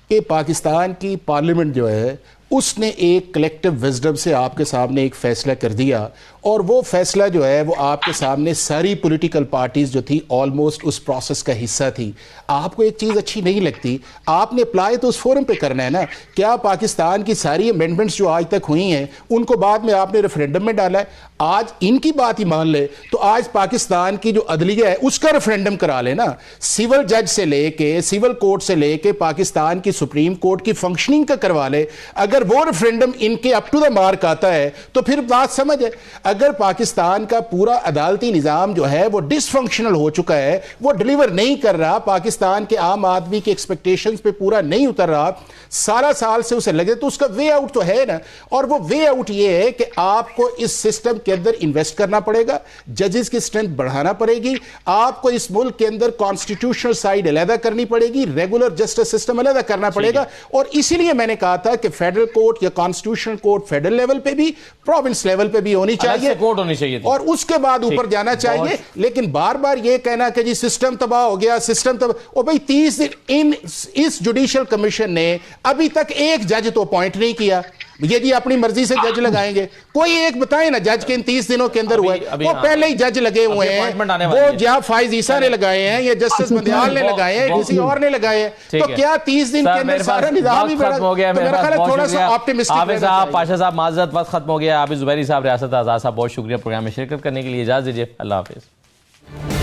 कि पाकिस्तान की पार्लियामेंट जो है उसने एक कलेक्टिव विजडम से आपके सामने एक फैसला कर दिया, और वो फैसला जो है वो आपके सामने सारी पॉलिटिकल पार्टीज जो थी ऑलमोस्ट उस प्रोसेस का हिस्सा थी। आपको एक चीज़ अच्छी नहीं लगती, आपने अप्लाई तो उस फोरम पे करना है ना। क्या पाकिस्तान की सारी अमेंडमेंट्स जो आज तक हुई हैं उनको बाद में आपने रेफरेंडम में डाला है? आज इनकी बात ही मान ले तो आज पाकिस्तान की जो अदलिया है उसका रेफरेंडम करा लेना। सिविल जज से लेके सिविल कोर्ट से लेके पाकिस्तान की सुप्रीम कोर्ट की फंक्शनिंग का करवा ले। अगर वो रेफरेंडम इनके अप टू द मार्क आता है तो फिर बात समझ है। अगर पाकिस्तान का पूरा अदालती निजाम जो है वो डिसफंक्शनल हो चुका है, वो डिलीवर नहीं कर रहा, पाकिस्तान के आम आदमी की एक्सपेक्टेशंस पे पूरा नहीं उतर रहा, 17 साल से उसे लगे, तो उसका वे आउट तो है ना। और वो वे आउट ये है कि आपको इस सिस्टम के अंदर इन्वेस्ट करना पड़ेगा, जजेस की स्ट्रेंथ बढ़ाना पड़ेगी, आपको इस मुल्क के अंदर कॉन्स्टिट्यूशनल साइड अलग करनी पड़ेगी, रेगुलर जस्टिस सिस्टम अलग करना पड़ेगा। और इसीलिए मैंने कहा था कि फेडरल कोर्ट या कॉन्स्टिट्यूशनल कोर्ट फेडरल लेवल पे भी, प्रोविंस लेवल पे भी होनी चाहिए, कोर्ट होनी चाहिए और उसके बाद ऊपर जाना चाहिए। लेकिन बार बार ये कहना कि जी सिस्टम तबाह हो गया, सिस्टम तबाह, ओ भाई 30 दिन इस जुडिशियल कमीशन ने अभी तक एक जज तो अपॉइंट नहीं किया। ये जी अपनी मर्जी से जज लगाएंगे, कोई एक बताए ना जज के इन 30 दिनों के अंदर हुआ है। वो पहले ही जज लगे हुए हैं, वो जहाँ फाइज ईसा ने लगाए हैं या जस्टिस बंदियाल ने लगाए हैं, किसी और ने लगाए हैं। तो क्या 30 दिन के अंदर सारा निजाम ही खत्म हो गया? थोड़ा सा ऑप्टिमिस्टिक हाफिज साहब, पाशा साहब, माजरत, वक्त खत्म हो गया। आबिद जुबैरी साहब, रियासत आज़ाद साहब, बहुत शुक्रिया प्रोग्राम में शिरकत करने के लिए। इजाज़त दीजिए, अल्लाह हाफिज।